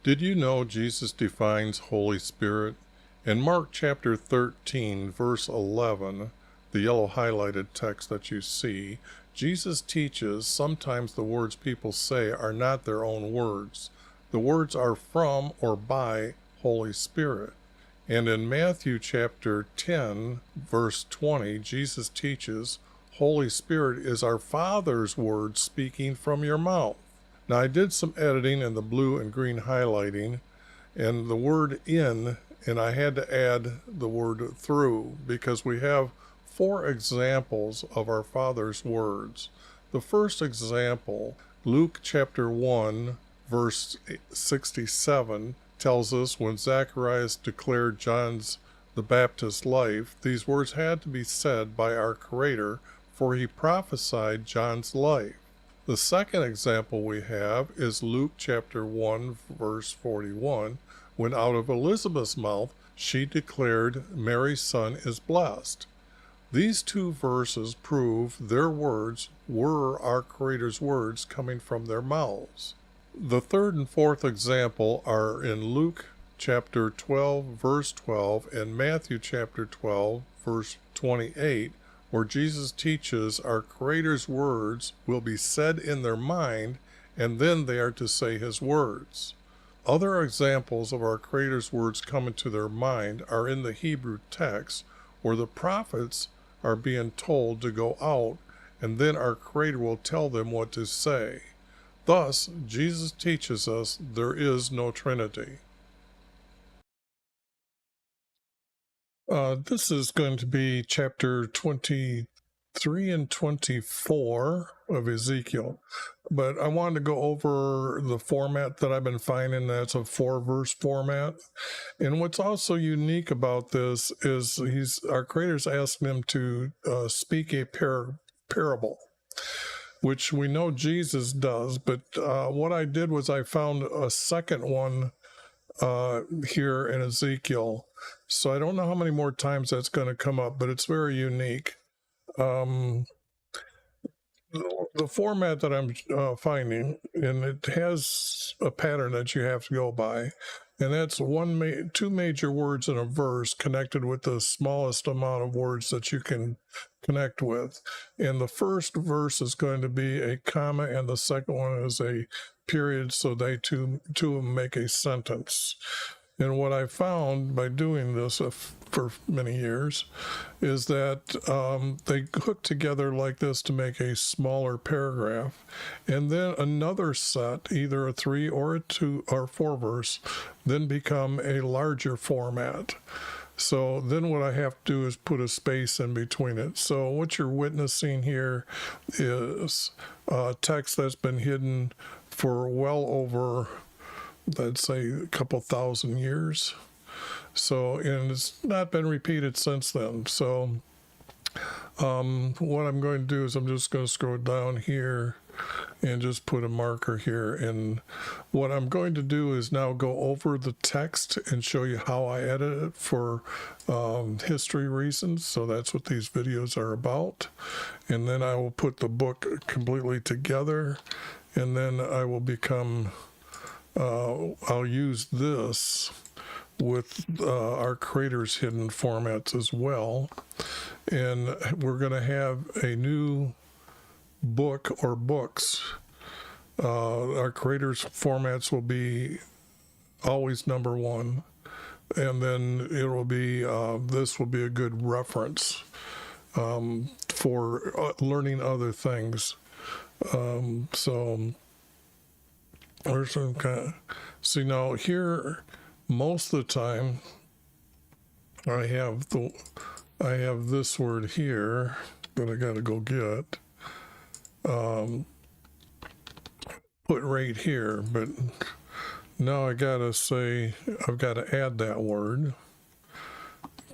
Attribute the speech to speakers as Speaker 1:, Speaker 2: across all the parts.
Speaker 1: Did you know Jesus defines Holy Spirit? In Mark chapter 13, verse 11, the yellow highlighted text that you see, Jesus teaches sometimes the words people say are not their own words. The words are from or by Holy Spirit. And in Matthew chapter 10, verse 20, Jesus teaches, Holy Spirit is our Father's word speaking from your mouth. Now, I did some editing in the blue and green highlighting, and the word in, and I had to add the word through, because we have 4 examples of our Father's words. The first example, Luke chapter 1, verse 67, tells us when Zacharias declared John's the Baptist's life, these words had to be said by our Creator, for he prophesied John's life. The second example we have is Luke chapter 1, verse 41, when out of Elizabeth's mouth she declared Mary's son is blessed. These 2 verses prove their words were our Creator's words coming from their mouths. The third and fourth example are in Luke chapter 12, verse 12, and Matthew chapter 12, verse 28, where Jesus teaches our Creator's words will be said in their mind, and then they are to say his words. Other examples of our Creator's words coming to their mind are in the Hebrew text, where the prophets are being told to go out, and then our Creator will tell them what to say. Thus, Jesus teaches us there is no Trinity. This is going to be chapter 23 and 24 of Ezekiel, but I wanted to go over the format that I've been finding. That's a 4-verse format. And what's also unique about this is our Creator's asking them to speak a parable, which we know Jesus does, but what I did was I found a second one here in Ezekiel. So I don't know how many more times that's going to come up, but it's very unique. The format that I'm finding, and it has a pattern that you have to go by, and that's 2 major words in a verse connected with the smallest amount of words that you can connect with. And the first verse is going to be a comma, and the second one is a period, so they two make a sentence. And what I found by doing this for many years is that they hook together like this to make a smaller paragraph, and then another set, either a 3 or a 2 or 4 verse, then become a larger format. So then what I have to do is put a space in between it. So what you're witnessing here is text that's been hidden for well over, let's say, a couple thousand years. So, and it's not been repeated since then. So what I'm going to do is I'm just going to scroll down here and just put a marker here. And what I'm going to do is now go over the text and show you how I edit it for history reasons. So that's what these videos are about. And then I will put the book completely together, and then I will become I'll use this with our Creator's hidden formats as well. And we're going to have a new book or books. Our Creator's formats will be always number 1. And then it will be, this will be a good reference for learning other things. So there's some kind of, see now here, most of the time I have this word here that I got to go get, put right here, but now I got to say, I've got to add that word.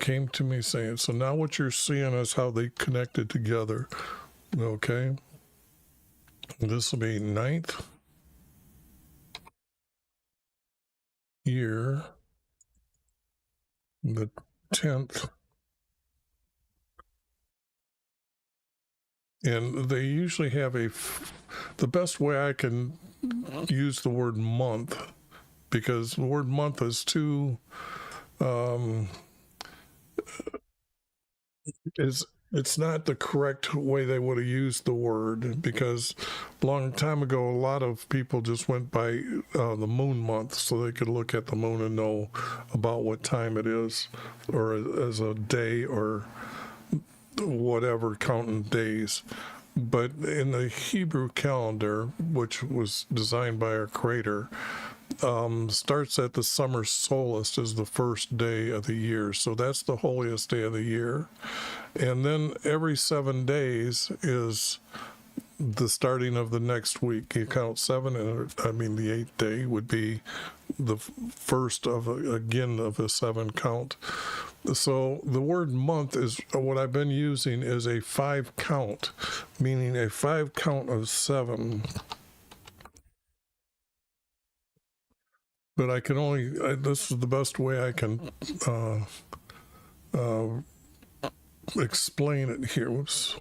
Speaker 1: Came to me saying, so now what you're seeing is how they connected together. Okay. This will be 9th year, the 10th, and they usually have the best way I can use the word month because the word month is too, it's not the correct way they would have used the word, because a long time ago, a lot of people just went by the moon month so they could look at the moon and know about what time it is, or as a day or whatever, counting days. But in the Hebrew calendar, which was designed by our Creator, starts at the summer solstice as the first day of the year. So that's the holiest day of the year. And then every 7 days is the starting of the next week. You count 7, and the 8th day would be the first of a 7 count. So the word month is what I've been using is a 5 count, meaning a 5 count of 7. But I can only, this is the best way I can explain it here. Whoops.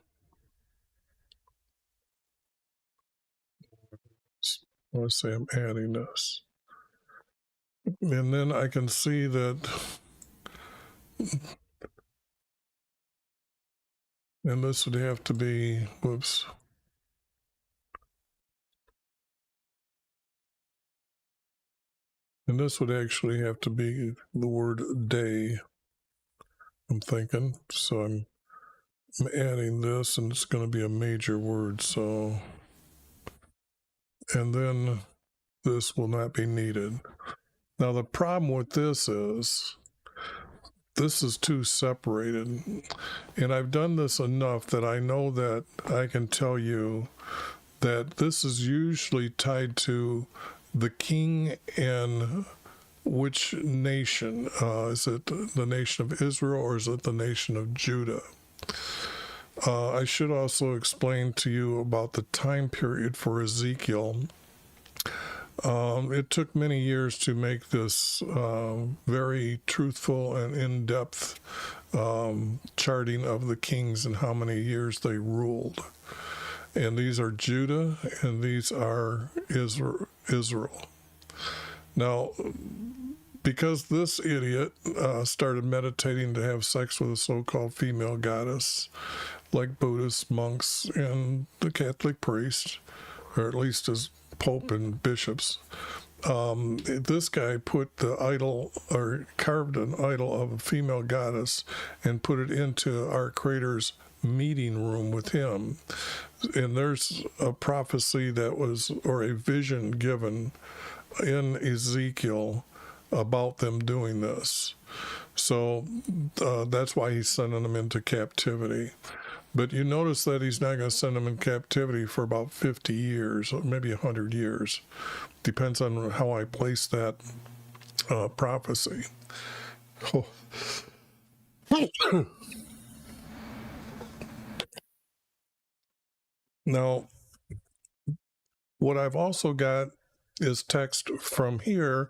Speaker 1: I want to say I'm adding this. And then I can see that, and this would have to be, whoops. And this would actually have to be the word day, I'm thinking. So I'm adding this, and it's going to be a major word. So, and then this will not be needed. Now, the problem with this is too separated. And I've done this enough that I know that I can tell you that this is usually tied to the king and which nation. Is it the nation of Israel, or is it the nation of Judah? I should also explain to you about the time period for Ezekiel. It took many years to make this very truthful and in-depth charting of the kings and how many years they ruled. And these are Judah, and these are Israel. Now, because this idiot started meditating to have sex with a so-called female goddess, like Buddhists, monks, and the Catholic priests, or at least as Pope and bishops, this guy put the idol, or carved an idol of a female goddess and put it into our Creator's meeting room with him. And there's a prophecy that was, or a vision given in Ezekiel about them doing this. So that's why he's sending them into captivity. But you notice that he's not going to send them in captivity for about 50 years, or maybe 100 years. Depends on how I place that prophecy. Oh. Now, what I've also got is text from here.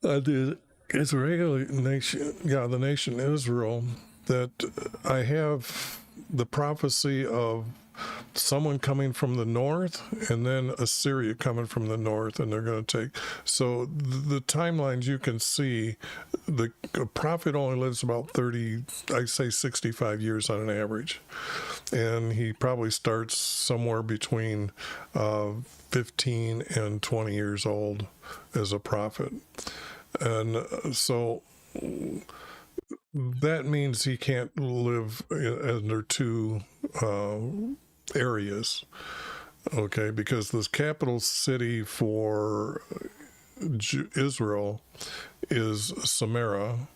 Speaker 1: The Israeli nation, the nation Israel, that I have the prophecy of someone coming from the north, and then Assyria coming from the north, and they're going to take. So the timelines you can see, the prophet only lives about 30, I say 65 years on an average. And he probably starts somewhere between 15 and 20 years old as a prophet. And so that means he can't live under 2 areas, okay? Because the capital city for Israel is Samaria.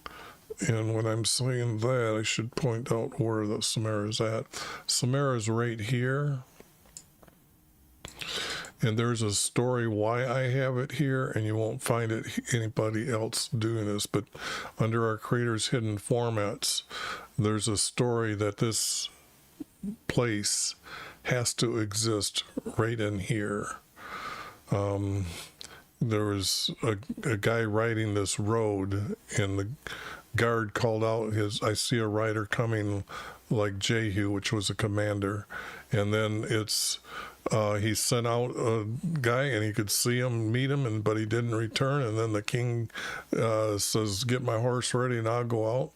Speaker 1: And when I'm saying that, I should point out where the Samaria is at. Samaria is right here. And there's a story why I have it here, and you won't find it anybody else doing this, but under our Creator's hidden formats, there's a story that this place has to exist right in here. There was a guy riding this road, and the guard called out I see a rider coming like Jehu, which was a commander, and then it's he sent out a guy and he could see him, meet him, but he didn't return. And then the king says, "Get my horse ready and I'll go out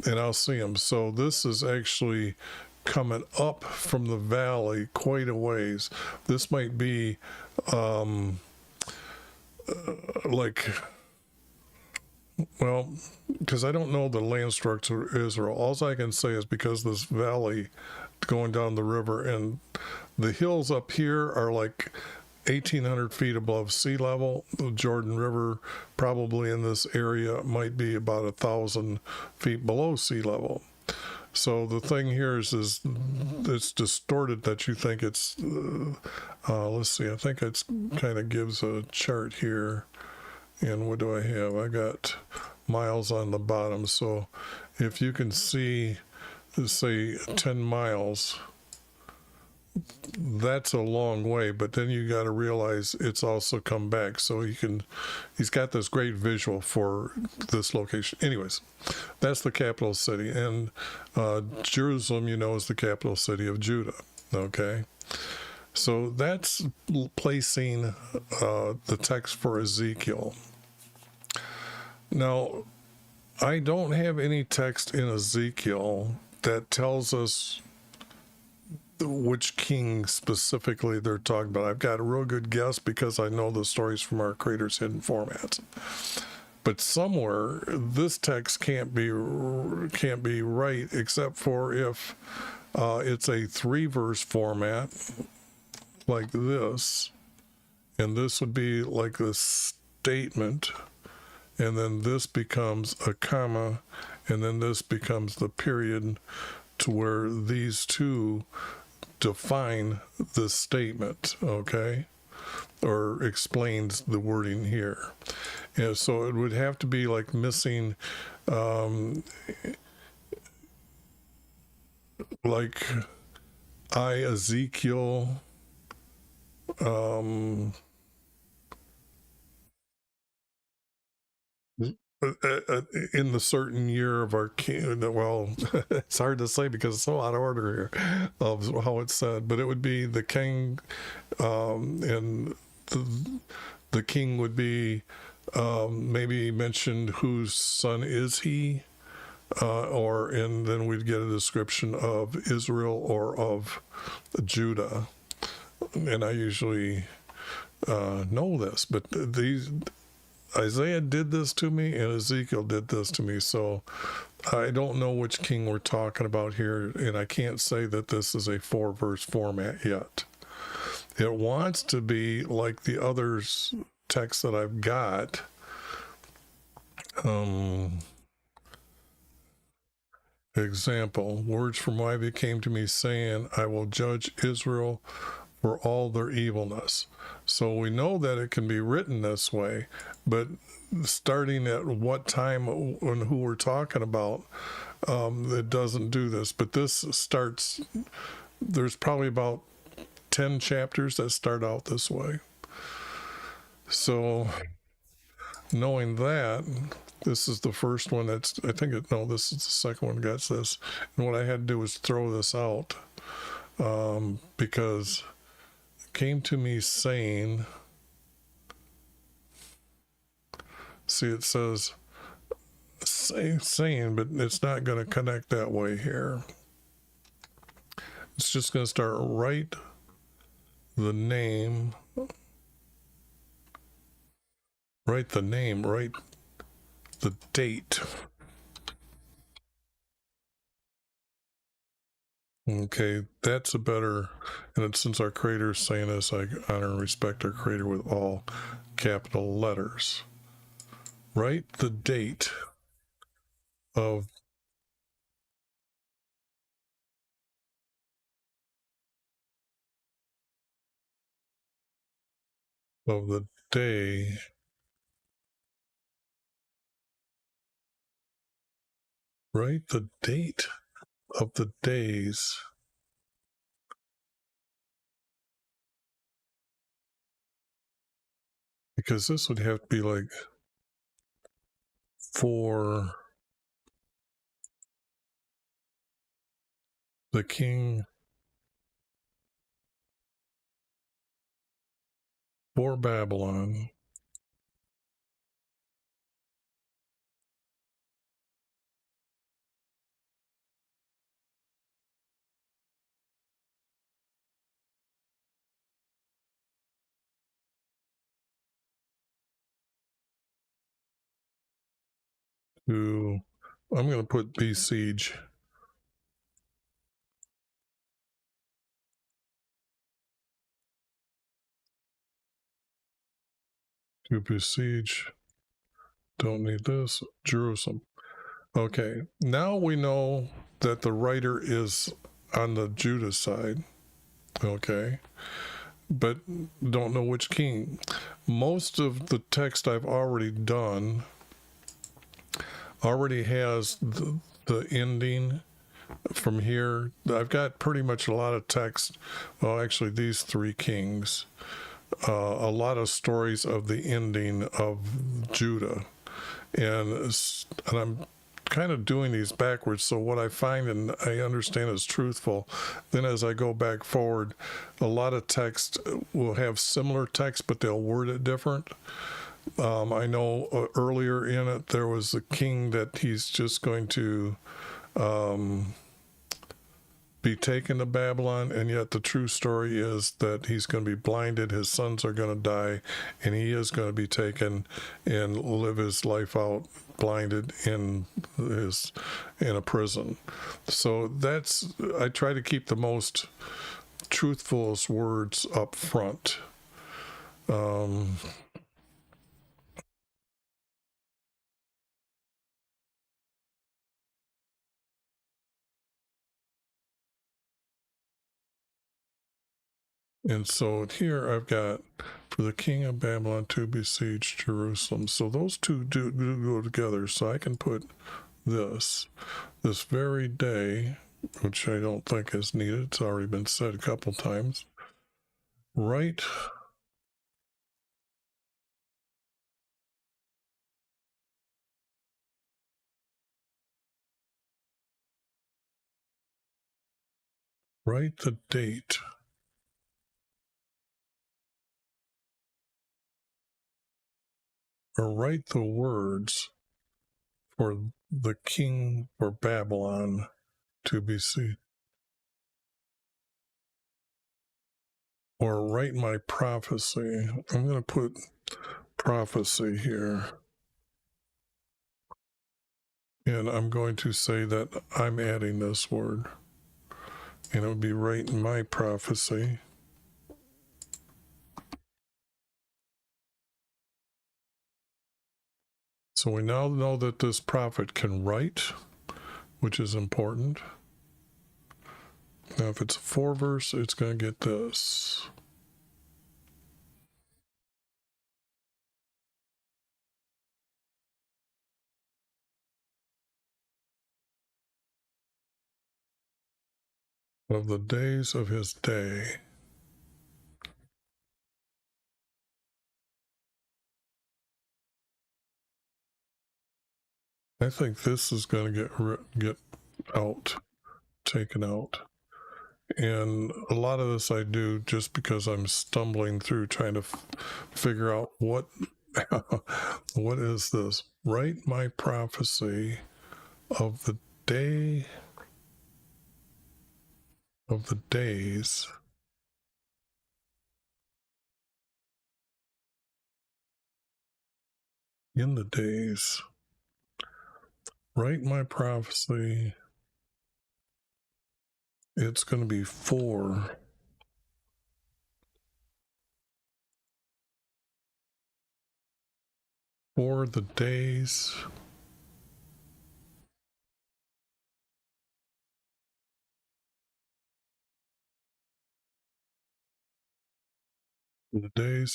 Speaker 1: and I'll see him." So this is actually coming up from the valley quite a ways. This might be like, well, because I don't know the land structure of Israel. All I can say is because this valley going down the river, and the hills up here are like 1,800 feet above sea level. The Jordan River, probably in this area, might be about 1,000 feet below sea level. So the thing here is it's distorted that you think it's, let's see, I think it's kind of gives a chart here. And what do I have? I got miles on the bottom. So if you can see, say 10 miles, that's a long way, but then you got to realize it's also come back. So he's got this great visual for this location. Anyways, that's the capital city. And Jerusalem, is the capital city of Judah. Okay. So that's placing the text for Ezekiel. Now, I don't have any text in Ezekiel that tells us which king specifically they're talking about. I've got a real good guess because I know the stories from our Creator's Hidden Formats. But somewhere this text can't be right, except for if it's a 3-verse format like this, and this would be like a statement, and then this becomes a comma, and then this becomes the period, to where these two define the statement, okay, or explains the wording here. And so it would have to be like missing, like Ezekiel, in the certain year of our king. Well, it's hard to say because it's so out of order here of how it's said, but it would be the king, and the king would be maybe mentioned whose son is he, and then we'd get a description of Israel or of Judah. And I usually know this, but Isaiah did this to me and Ezekiel did this to me, so I don't know which king we're talking about here, and I can't say that this is a 4-verse format yet. It wants to be like the other text that I've got. Example, words from YHVH came to me saying, "I will judge Israel for all their evilness." So we know that it can be written this way, but starting at what time and who we're talking about, it doesn't do this. But this starts, there's probably about 10 chapters that start out this way. So knowing that, this is the first one this is the second one that gets this. And what I had to do was throw this out, because came to me saying, see, it says saying, but it's not going to connect that way here. It's just going to start right the name, write the date. Okay, that's a better, and since our Creator is saying this, I honor and respect our Creator with all capital letters. Write the date of the day write the date of the days, because this would have to be like for the king for Babylon. I'm going to put besiege. To besiege. Don't need this. Jerusalem. Okay, now we know that the writer is on the Judah side. Okay, but don't know which king. Most of the text I've already done already has the ending from here. I've got pretty much a lot of text. Well, actually, these three kings. A lot of stories of the ending of Judah. And I'm kind of doing these backwards, so what I find and I understand is truthful. Then as I go back forward, a lot of text will have similar text, but they'll word it different. I know earlier in it there was a king that he's just going to be taken to Babylon, and yet the true story is that he's going to be blinded, his sons are going to die, and he is going to be taken and live his life out blinded in a prison. So I try to keep the most truthfulest words up front. And so here I've got for the king of Babylon to besiege Jerusalem. So those two do go together. So I can put this very day, which I don't think is needed. It's already been said a couple times. Right the date. Or write the words for the king for Babylon to be seen. Or write my prophecy. I'm going to put prophecy here. And I'm going to say that I'm adding this word. And it would be right in my prophecy. So we now know that this prophet can write, which is important. Now, if it's a 4-verse, it's going to get this. Of the days of his day. I think this is going to get out, taken out. And a lot of this I do just because I'm stumbling through trying to figure out what is this. Write my prophecy of the day of the days in the days. Write my prophecy. It's going to be for the days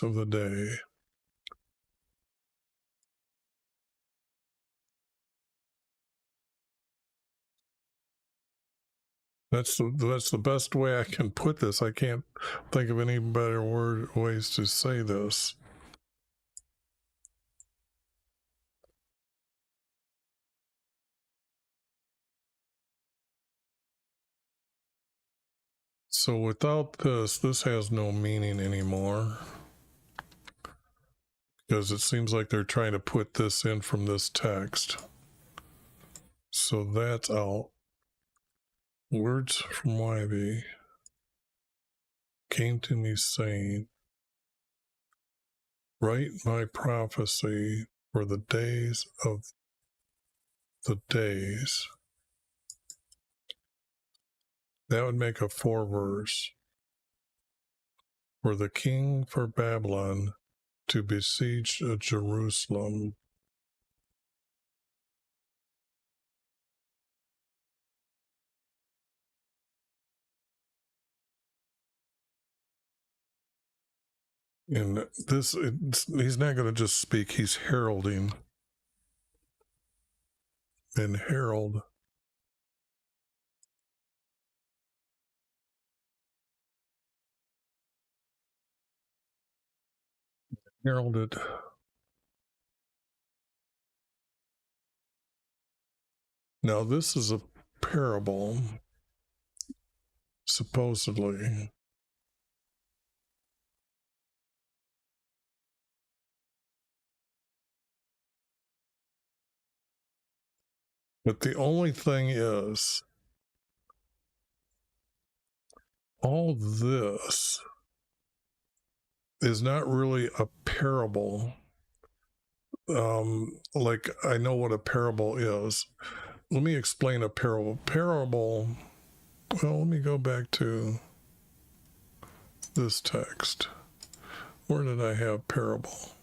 Speaker 1: of the day. That's the best way I can put this. I can't think of any better ways to say this. So without this has no meaning anymore. because it seems like they're trying to put this in from this text. So that's out. Words from YHVH came to me saying, write my prophecy for the days of the days. That would make a 4 verse. For the king for Babylon to besiege Jerusalem. And this, he's not going to just speak, he's heralding. And herald. Heralded. Now, this is a parable, supposedly. But the only thing is, all this is not really a parable. Like, I know what a parable is. Let me explain a parable. Parable, well, let me go back to this text. Where did I have parable?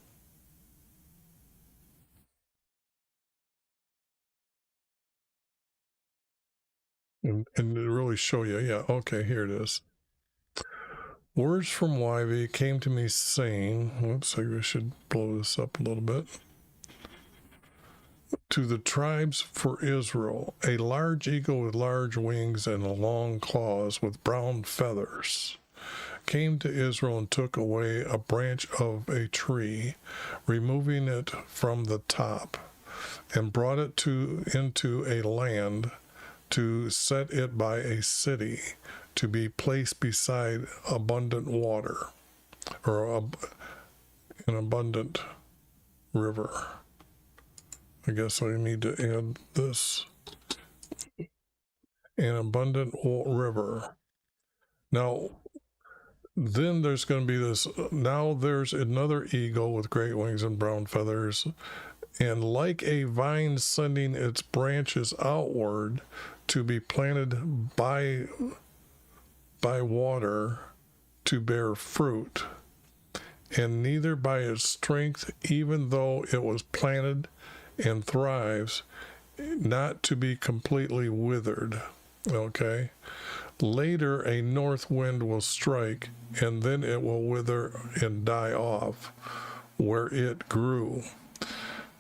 Speaker 1: And to really show you, yeah, okay, here it is. Words from YHVH came to me saying, oops, I should blow this up a little bit. To the tribes for Israel, a large eagle with large wings and long claws with brown feathers came to Israel and took away a branch of a tree, removing it from the top, and brought it into a land to set it by a city, to be placed beside abundant water, or an abundant river. I guess I need to add this. An abundant river. Now, then there's going to be this, now there's another eagle with great wings and brown feathers, and like a vine sending its branches outward to be planted by water to bear fruit, and neither by its strength, even though it was planted and thrives, not to be completely withered. Okay? Later, a north wind will strike, and then it will wither and die off where it grew.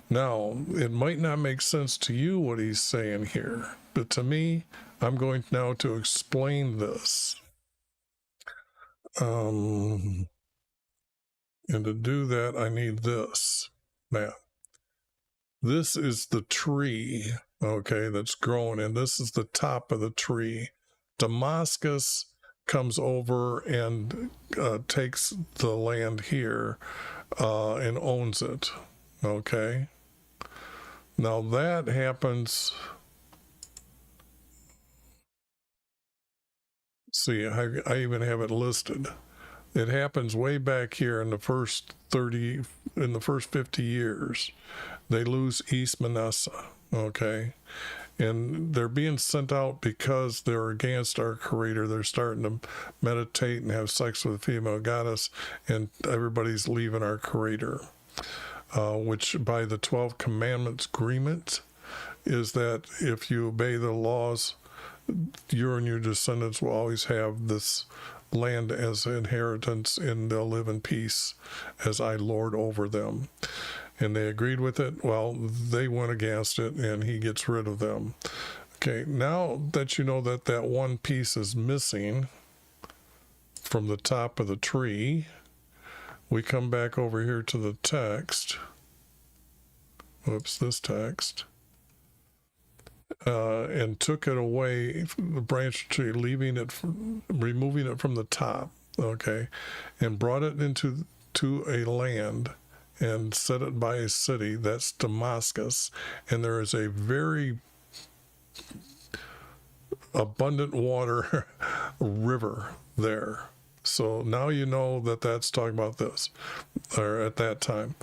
Speaker 1: Now, it might not make sense to you what he's saying here, but to me, I'm going now to explain this. And to do that, I need this. Now, this is the tree, okay, that's growing, and this is the top of the tree. Damascus comes over and takes the land here and owns it, okay? Now that happens, see, I even have it listed. It happens way back here in the first 50 years. They lose East Manasseh, okay? And they're being sent out because they're against our Creator. They're starting to meditate and have sex with a female goddess, and everybody's leaving our Creator, which by the 12 Commandments agreement is that if you obey the laws, you and your descendants will always have this land as inheritance, and they'll live in peace as I lord over them. And they agreed with it. Well, they went against it, and he gets rid of them. Okay, now that you know that that one piece is missing from the top of the tree, we come back over here to the text. Whoops, this text. And took it away from the branch tree, removing it from the top, okay, and brought it into a land and set it by a city, that's Damascus, and there is a very abundant water river there. So now you know that that's talking about this, or at that time.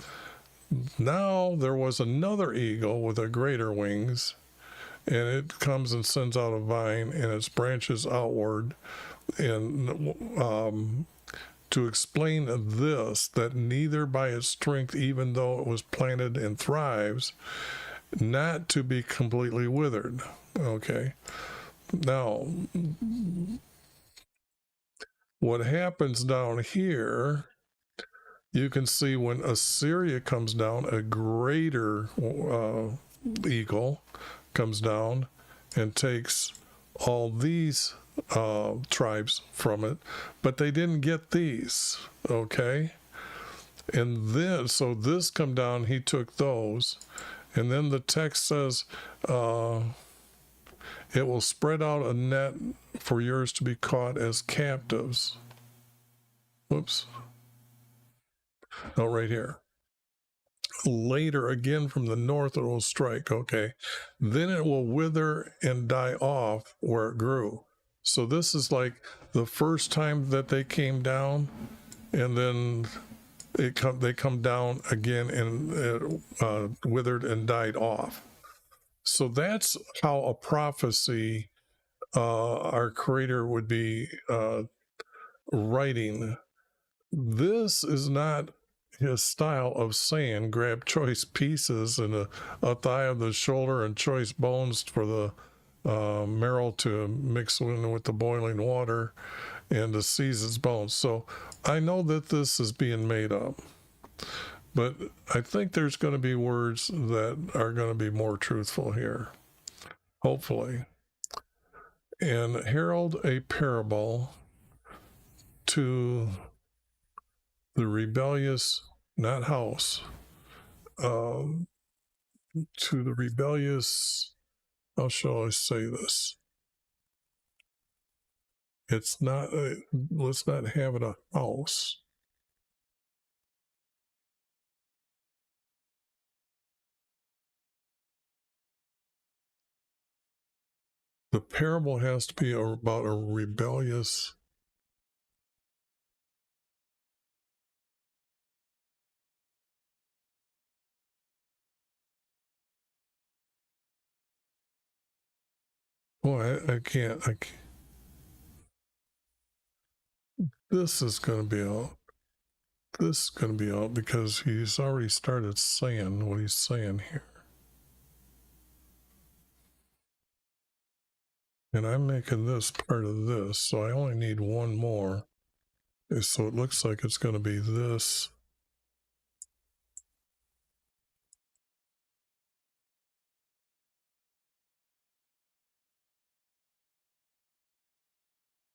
Speaker 1: Now there was another eagle with a greater wings, and it comes and sends out a vine, and its branches outward. And to explain this, that neither by its strength, even though it was planted and thrives, not to be completely withered. Okay. Now, what happens down here, you can see when Assyria comes down, a greater eagle comes down and takes all these tribes from it, but they didn't get these, okay? And then, so this come down, he took those, and then the text says, it will spread out a net for yours to be caught as captives. Whoops. No, right here. Later, again from the north, it will strike. Okay. Then it will wither and die off where it grew. So this is like the first time that they came down, and then they come down again, and it withered and died off. So that's how a prophecy our Creator would be writing. This is not his style of saying grab choice pieces and a thigh of the shoulder and choice bones for the marrow to mix in with the boiling water and to seize its bones. So I know that this is being made up, but I think there's going to be words that are going to be more truthful here, hopefully. And herald a parable to the rebellious, not house, to the rebellious, how shall I say this? It's not, let's not have it a house. The parable has to be about a rebellious. Boy, I can't. This is going to be out. This is going to be out because he's already started saying what he's saying here. And I'm making this part of this, so I only need one more. So it looks like it's going to be this.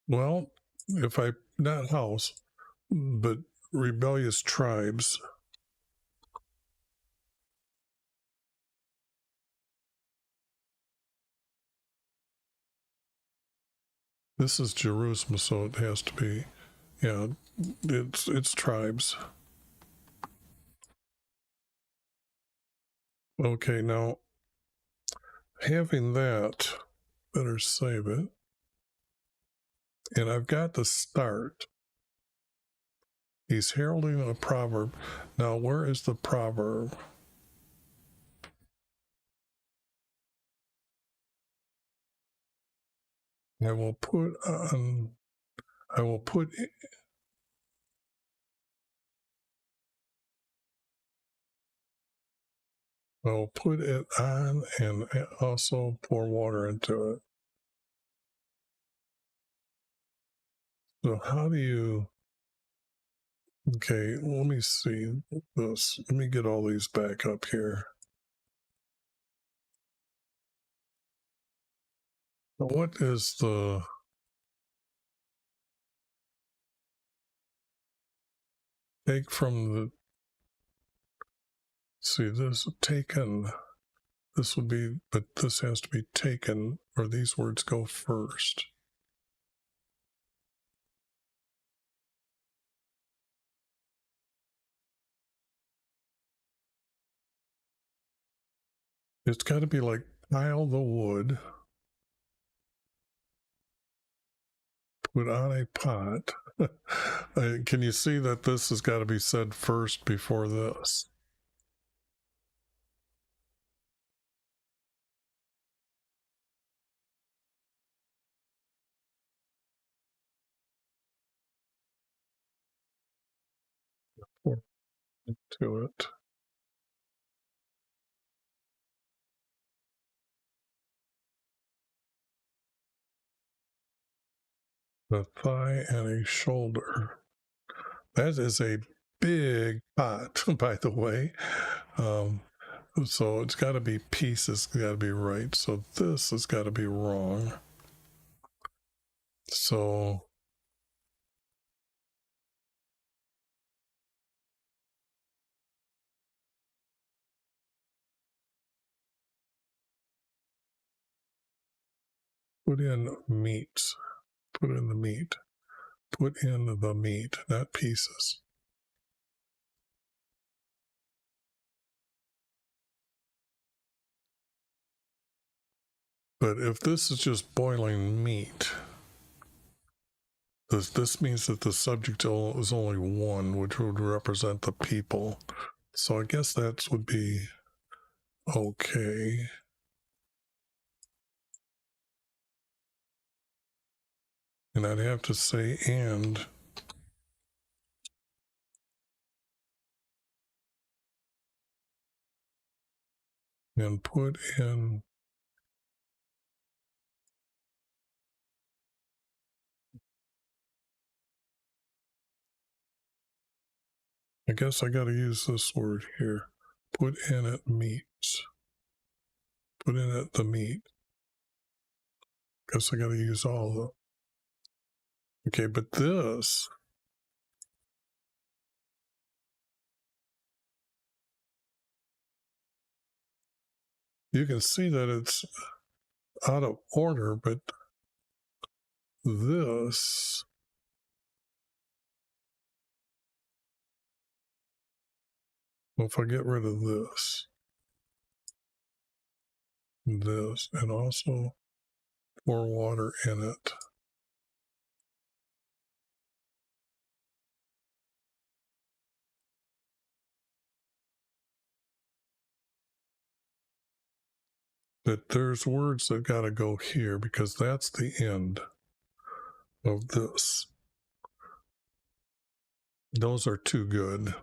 Speaker 1: Well, if I, not house, but rebellious tribes. This is Jerusalem, so it has to be, yeah, it's tribes. Okay, now, having that, better save it. And I've got the start. He's heralding a proverb. Now, where is the proverb? I will put it on and also pour water into it. So how do you, okay, let me see this. Let me get all these back up here. What is the, take from the, see this, taken, this would be, but this has to be taken, or these words go first. It's got to be like pile the wood, put on a pot. Can you see that this has got to be said first before this? Pour into it. A thigh and a shoulder. That is a big pot, by the way. So it's got to be pieces, got to be right. So this has got to be wrong. So put in meat. Put in the meat. Put in the meat, not pieces. But if this is just boiling meat, this means that the subject is only one, which would represent the people. So I guess that would be okay. And I'd have to say and put in I guess I got to use this word here. Put in it meats. Put in it the meat. Guess I got to use all of them. Okay, but this, you can see that it's out of order, but this, well, if I get rid of this, and also pour water in it. But there's words that got to go here because that's the end of this. Those are too good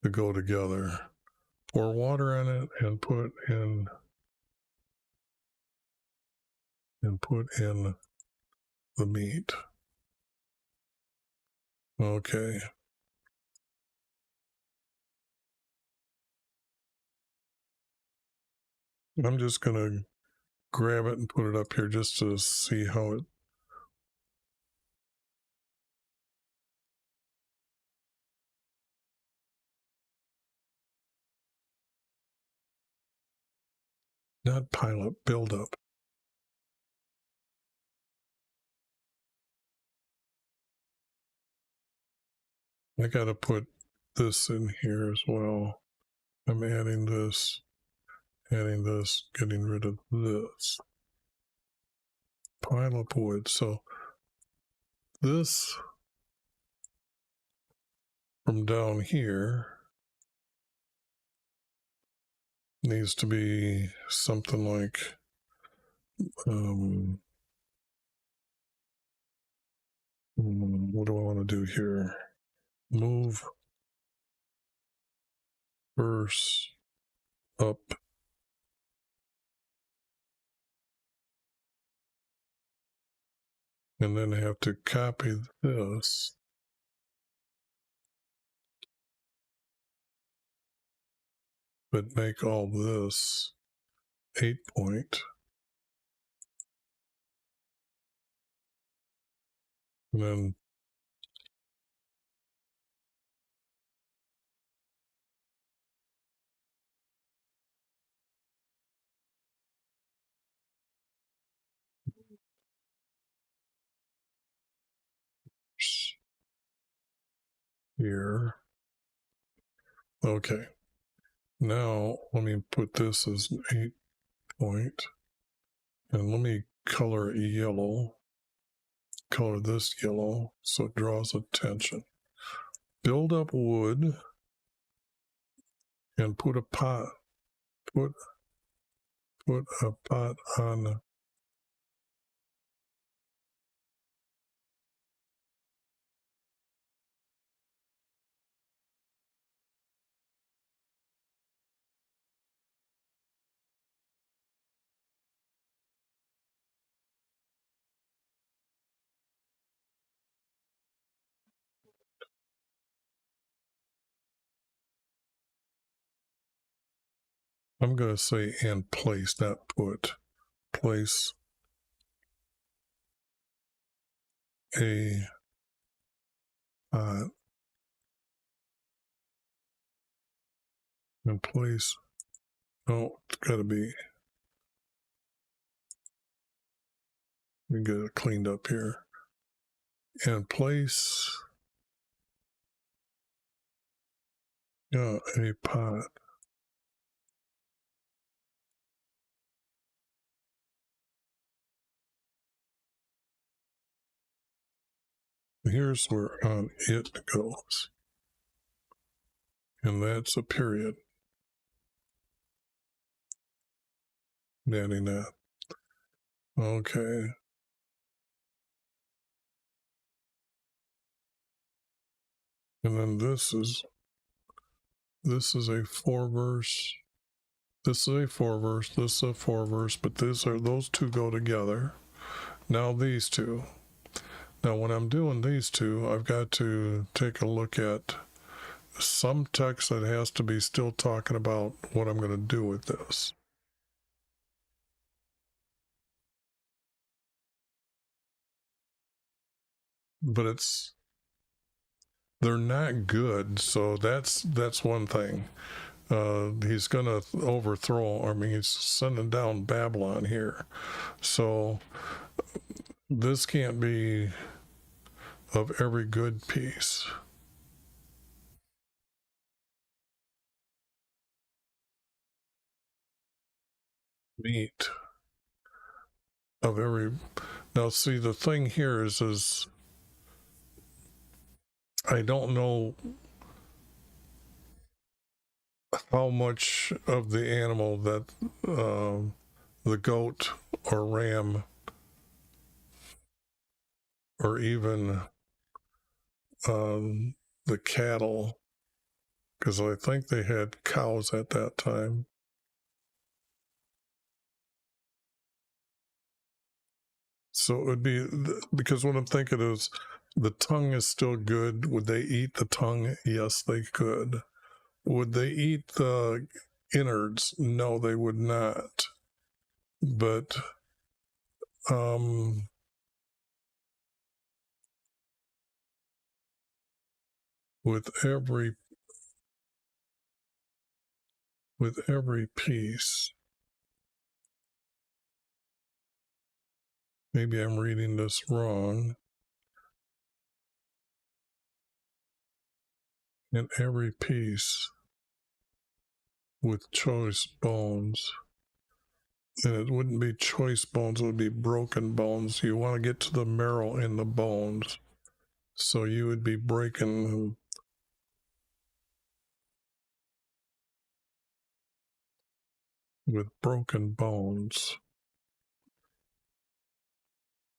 Speaker 1: to go together. Pour water in it and put in the meat. Okay. I'm just going to grab it and put it up here just to see how it. Not pile up, build up. I got to put this in here as well. I'm adding this, getting rid of this. Pile up wood. So this from down here needs to be something like what do I want to do here? Move verse up. And then I have to copy this. But make all this 8 point. And then here. Okay. Now, let me put this as an 8 point. And let me color it yellow. Color this yellow so it draws attention. Build up wood and put a pot. Put a pot on. I'm going to say and place, not put. Place a pot and place. Oh, it's got to be. Let me get it cleaned up here. And place a pot. Here's where on it goes. And that's a period. Adding that. Okay. And then this is a 4 verse. This is a 4 verse. This is a 4 verse. But those two go together. Now these two. Now when I'm doing these two, I've got to take a look at some text that has to be still talking about what I'm going to do with this. But they're not good, so that's one thing. He's going to overthrow, he's sending down Babylon here. So this can't be of every good piece. Meat of every. Now see, the thing here is I don't know how much of the animal that the goat or ram or even the cattle, because I think they had cows at that time. So it would be, because what I'm thinking is the tongue is still good. Would they eat the tongue? Yes, they could. Would they eat the innards? No, they would not. But with every piece, maybe I'm reading this wrong. In every piece with choice bones. And it wouldn't be choice bones, it would be broken bones. You want to get to the marrow in the bones. So you would be breaking with broken bones.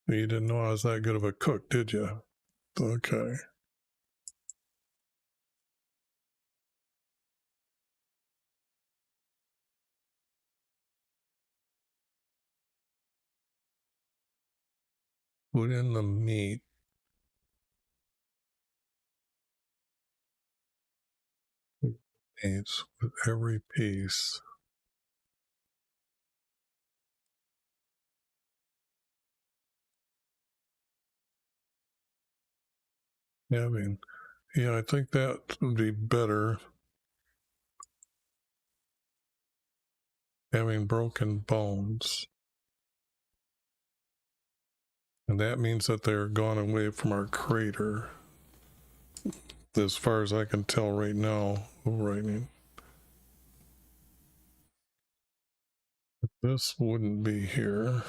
Speaker 1: You didn't know I was that good of a cook, did you? Okay. Put in the meat. With every piece. Yeah, I think that would be better. Having broken bones. And that means that they're gone away from our crater. As far as I can tell right now, writing. This wouldn't be here.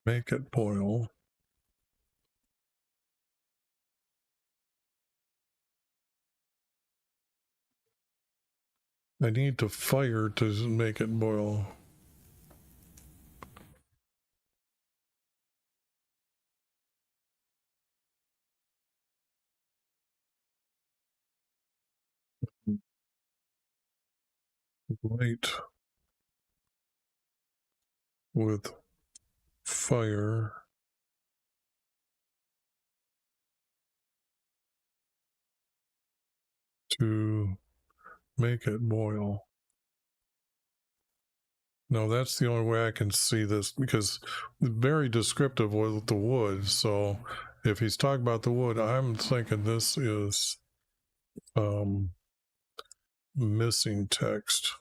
Speaker 1: Make it boil. I need to fire to make it boil. Light with fire to make it boil. No, that's the only way I can see this, because it's very descriptive with the wood. So if he's talking about the wood, I'm thinking this is missing text.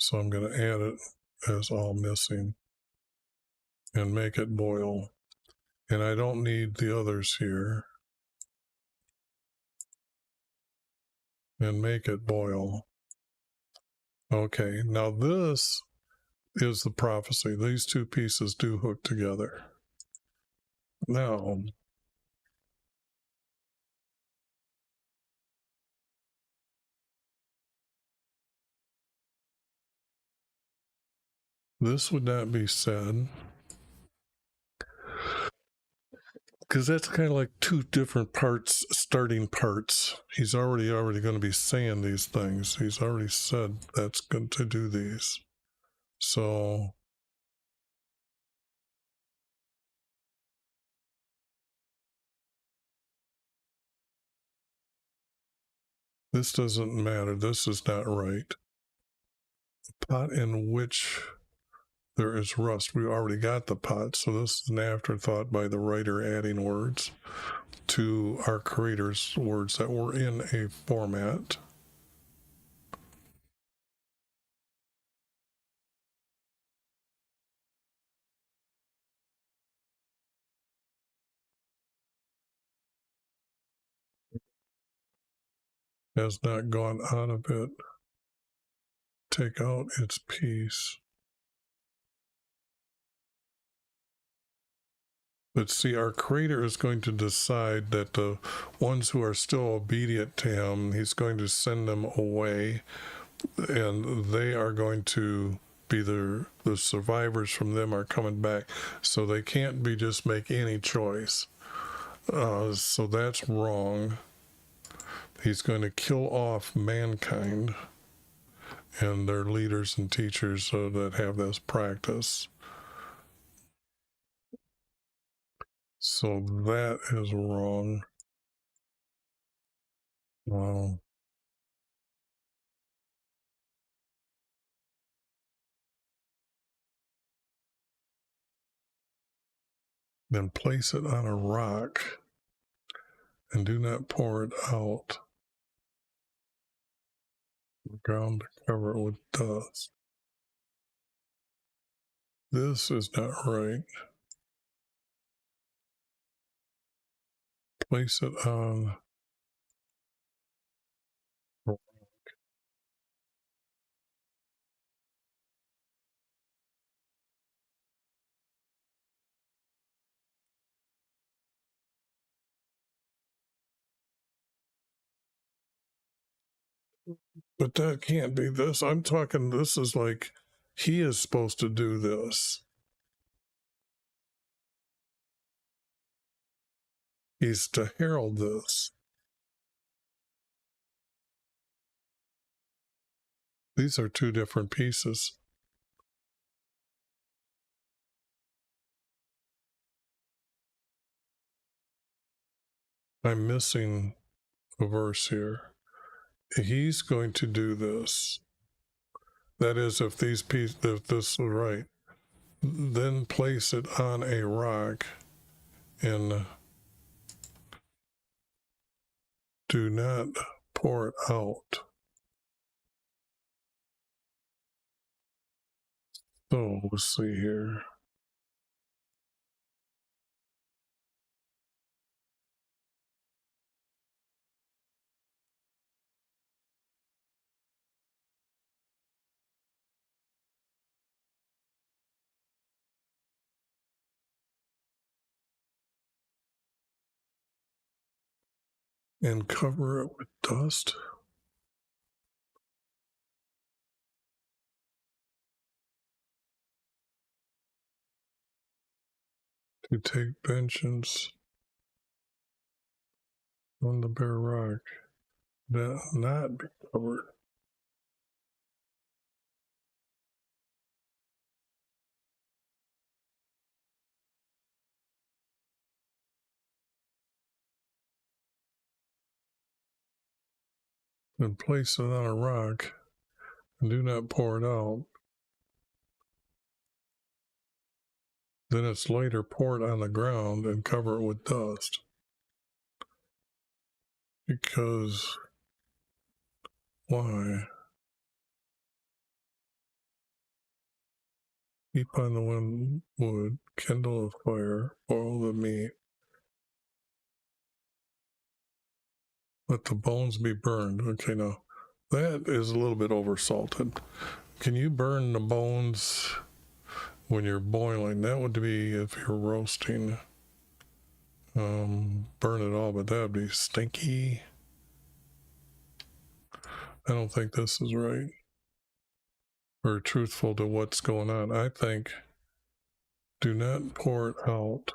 Speaker 1: So I'm going to add it as all missing and make it boil. And I don't need the others here. And make it boil. Okay, now this is the prophecy. These two pieces do hook together. Now, this would not be said, because that's kind of like two different parts, starting parts. He's already going to be saying these things. He's already said that's going to do these. So this doesn't matter. This is not right. The pot in which there is rust. We already got the pot, so this is an afterthought by the writer adding words to our creator's words that were in a format. Has not gone out of it. Take out its piece. But see, our creator is going to decide that the ones who are still obedient to him, he's going to send them away, and they are going to be the survivors from them are coming back. So they can't be just make any choice. So that's wrong. He's going to kill off mankind and their leaders and teachers that have this practice. So that is wrong. Wow. Then place it on a rock and do not pour it out. The ground to cover it with dust. This is not right. Place it on. But that can't be this. I'm talking, this is like, he is supposed to do this. He's to herald this. These are two different pieces. I'm missing a verse here. He's going to do this. That is, if these pieces, if this is right, then place it on a rock and do not pour it out. So let's see here. And cover it with dust. To take vengeance on the bare rock, that not be covered. And place it on a rock, and do not pour it out. Then it's later poured on the ground and cover it with dust. Because why? Heap on the wood, kindle a fire, boil the meat. Let the bones be burned. Okay, now that is a little bit oversalted. Can you burn the bones when you're boiling? That would be if you're roasting. Burn it all, but that would be stinky. I don't think this is right or truthful to what's going on. I think do not pour it out.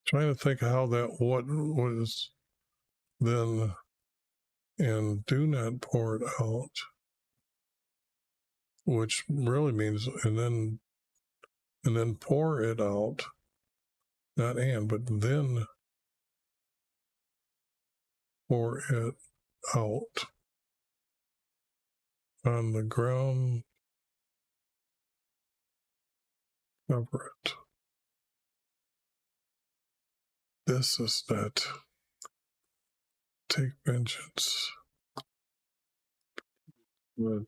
Speaker 1: Trying to think how that what was then, and do not pour it out, which really means and then pour it out, not and, but then pour it out on the ground, cover it. This is that. Take vengeance. On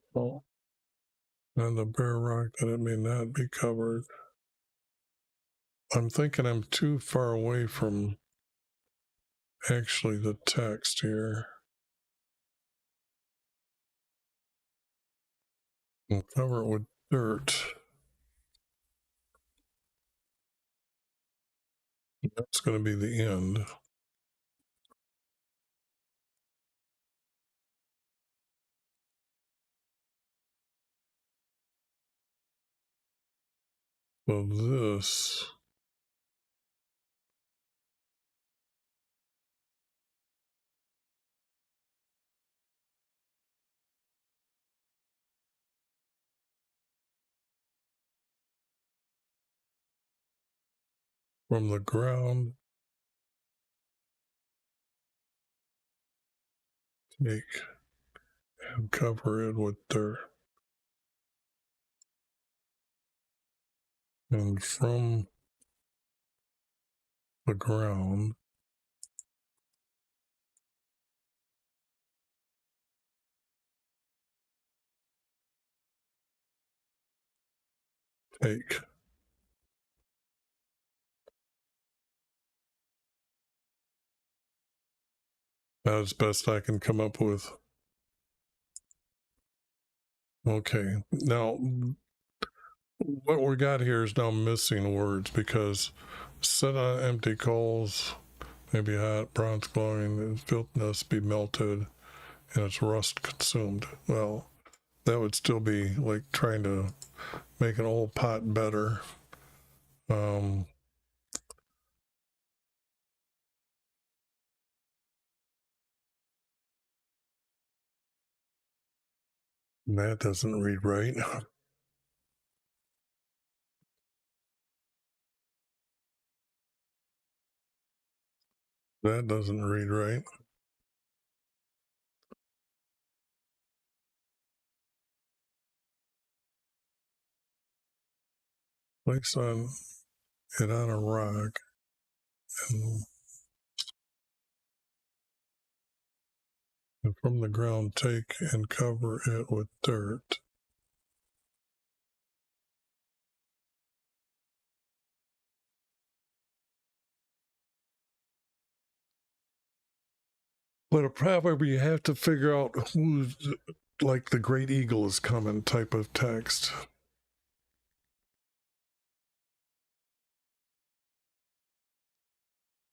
Speaker 1: the bare rock that it may not be covered. I'm thinking I'm too far away from actually the text here. And cover it with dirt. That's going to be the end. So this from the ground, take and cover it with dirt. And from the ground, take. That's best I can come up with. Okay, now what we got here is now missing words because set on empty coals, maybe hot, bronze glowing, and filthiness be melted, and its rust consumed. Well, that would still be like trying to make an old pot better. That doesn't read right. That doesn't read right. place it on a rock, and from the ground take and cover it with dirt. But probably you have to figure out who's, like the great eagle is coming type of text.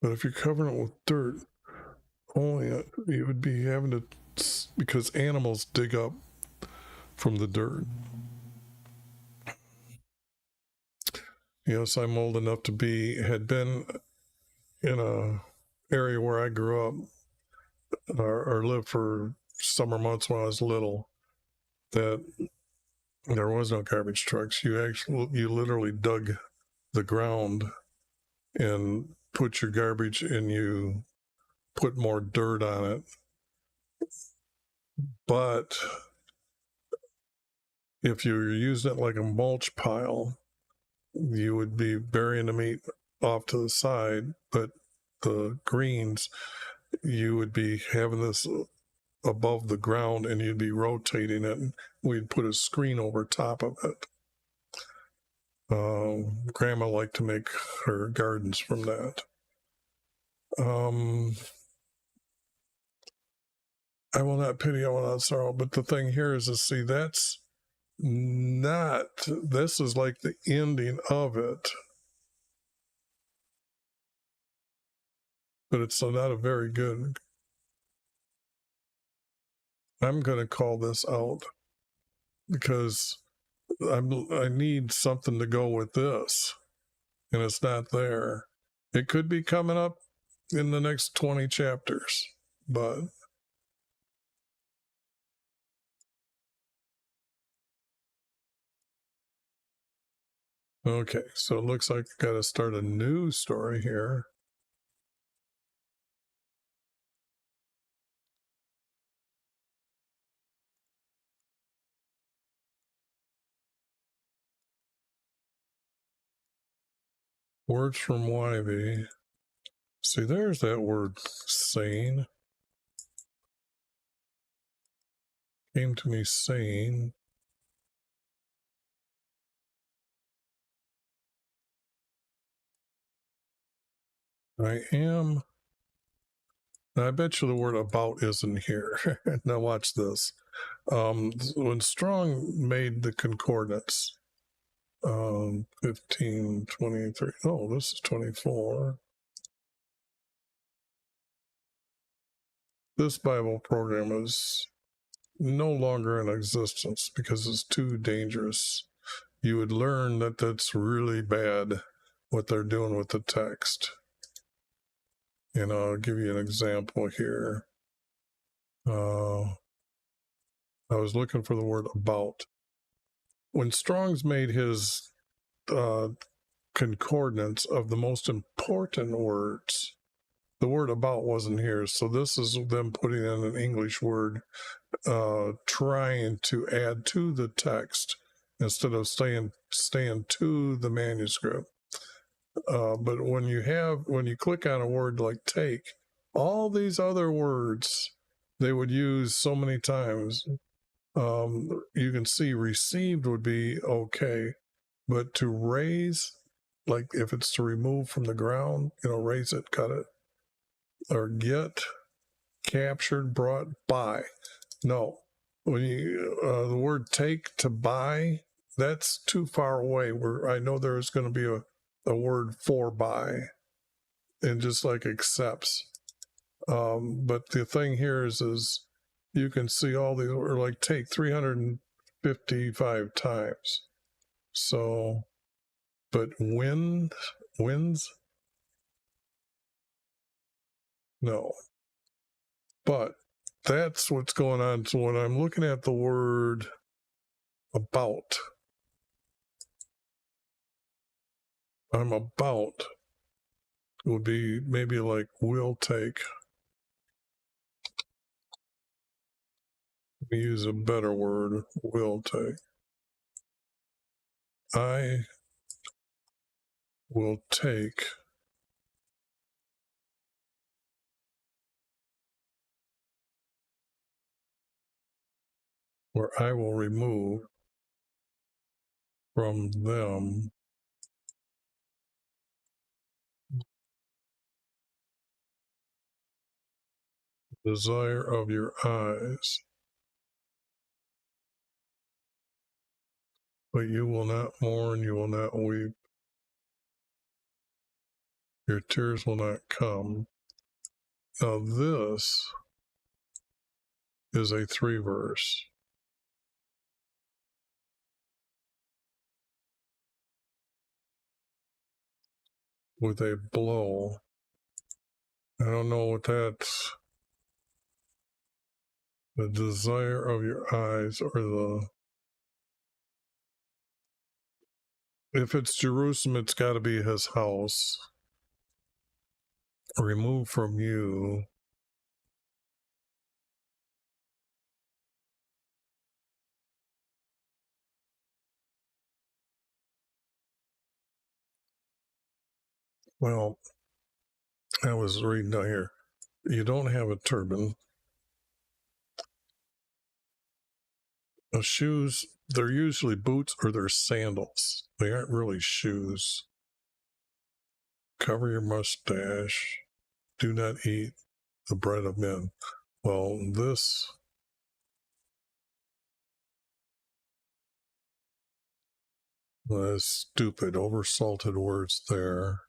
Speaker 1: But if you're covering it with dirt, only you would be having to, because animals dig up from the dirt. Yes, I'm old enough to had been in a area where I grew up or lived for summer months when I was little, that there was no garbage trucks. You literally dug the ground and put your garbage and you put more dirt on it. But if you're using it like a mulch pile, you would be burying the meat off to the side, but the greens, you would be having this above the ground and you'd be rotating it, and we'd put a screen over top of it. Grandma liked to make her gardens from that. I will not pity, I will not sorrow. But the thing here is to see that's not, this is like the ending of it. But it's not a very good, I'm going to call this out because I need something to go with this, and it's not there. It could be coming up in the next 20 chapters, but okay, so it looks like I got to start a new story here. Words from YV. See, there's that word sane. Came to me sane. I am. Now, I bet you the word about isn't here. Now watch this. When Strong made the concordance, 15, 23. Oh, this is 24. This Bible program is no longer in existence because it's too dangerous. You would learn that that's really bad what they're doing with the text. And I'll give you an example here. I was looking for the word about. When Strong's made his concordance of the most important words, the word about wasn't here. So this is them putting in an English word, trying to add to the text instead of staying to the manuscript. But when you click on a word like take, all these other words they would use so many times. You can see received would be okay, but to raise, like if it's to remove from the ground, raise it, cut it, or get, captured, brought, by. No, when you the word take, to buy, that's too far away. Where I know there's going to be a word for by, and just like accepts. But the thing here is you can see all these, or like take 355 times. So, but wins, no. But that's what's going on. So when I'm looking at the word about, I'm about would be maybe like will take. Let me use a better word, will take. will take where I will remove from them the desire of your eyes, but you will not mourn, you will not weep, your tears will not come. Now this is a 3 verse. With a blow. I don't know what that's. The desire of your eyes, or the. If it's Jerusalem, it's got to be his house. Remove from you. Well, I was reading down here. You don't have a turban. Shoes, they're usually boots or they're sandals. They aren't really shoes. Cover your mustache. Do not eat the bread of men. Well, this was stupid, oversalted words there.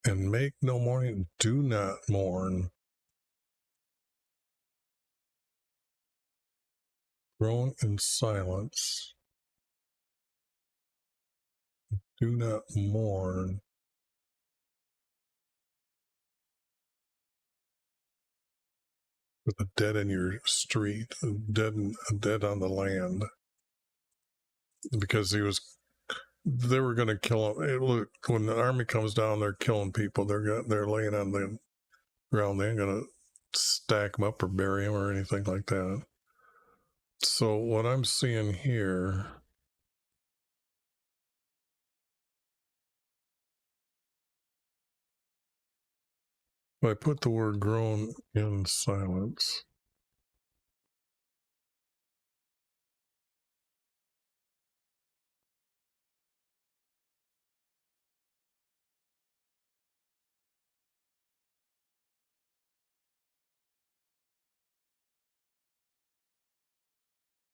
Speaker 1: And make no mourning, do not mourn. Groan in silence. Do not mourn. With the dead in your street, dead on the land. Because they were going to kill him. Hey, look, when the army comes down, they're killing people. They're laying on the ground. They ain't going to stack them up or bury them or anything like that. So what I'm seeing here, if I put the word groan in silence,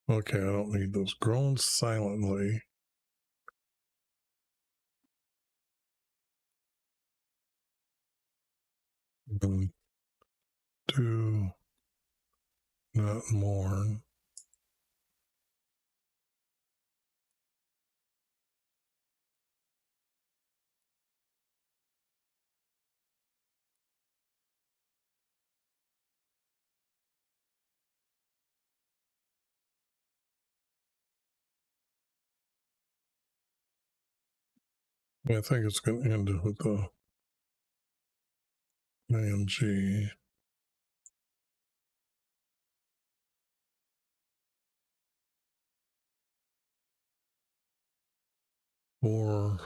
Speaker 1: okay, I don't need those. Groan silently. And do not mourn. I think it's going to end with the ING. Or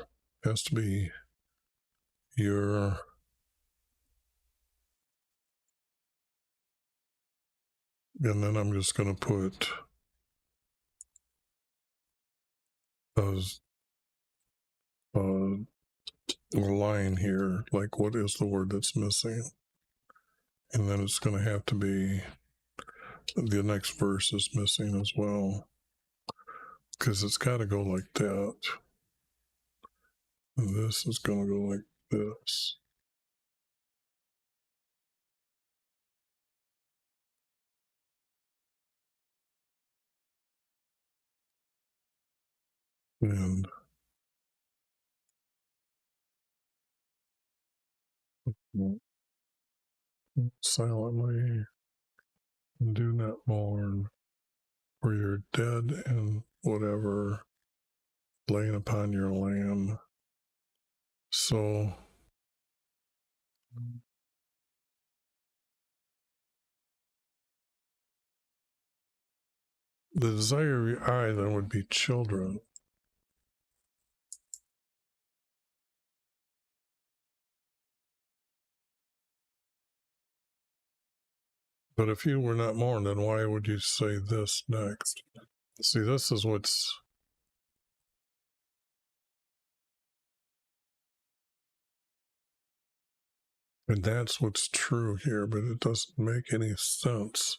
Speaker 1: has to be your and then I'm just going to put a line here, like what is the word that's missing, and then it's going to have to be the next verse is missing as well, because it's got to go like that, and this is going to go like this. And silently, do not mourn, for you're dead and whatever laying upon your land. So the desire of your eye then would be children. But if you were not mourned, then why would you say this next? See, this is what's... And that's what's true here, but it doesn't make any sense.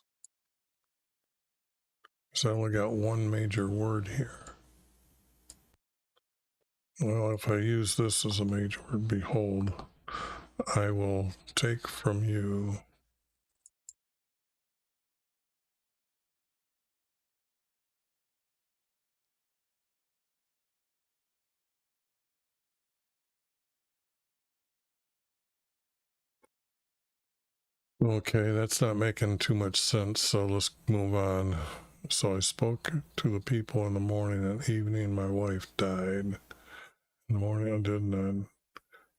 Speaker 1: Because I only got one major word here. Well, if I use this as a major word, behold, I will take from you Okay, that's not making too much sense, so let's move on. So I spoke to the people in the morning and evening. My wife died. In the morning I did not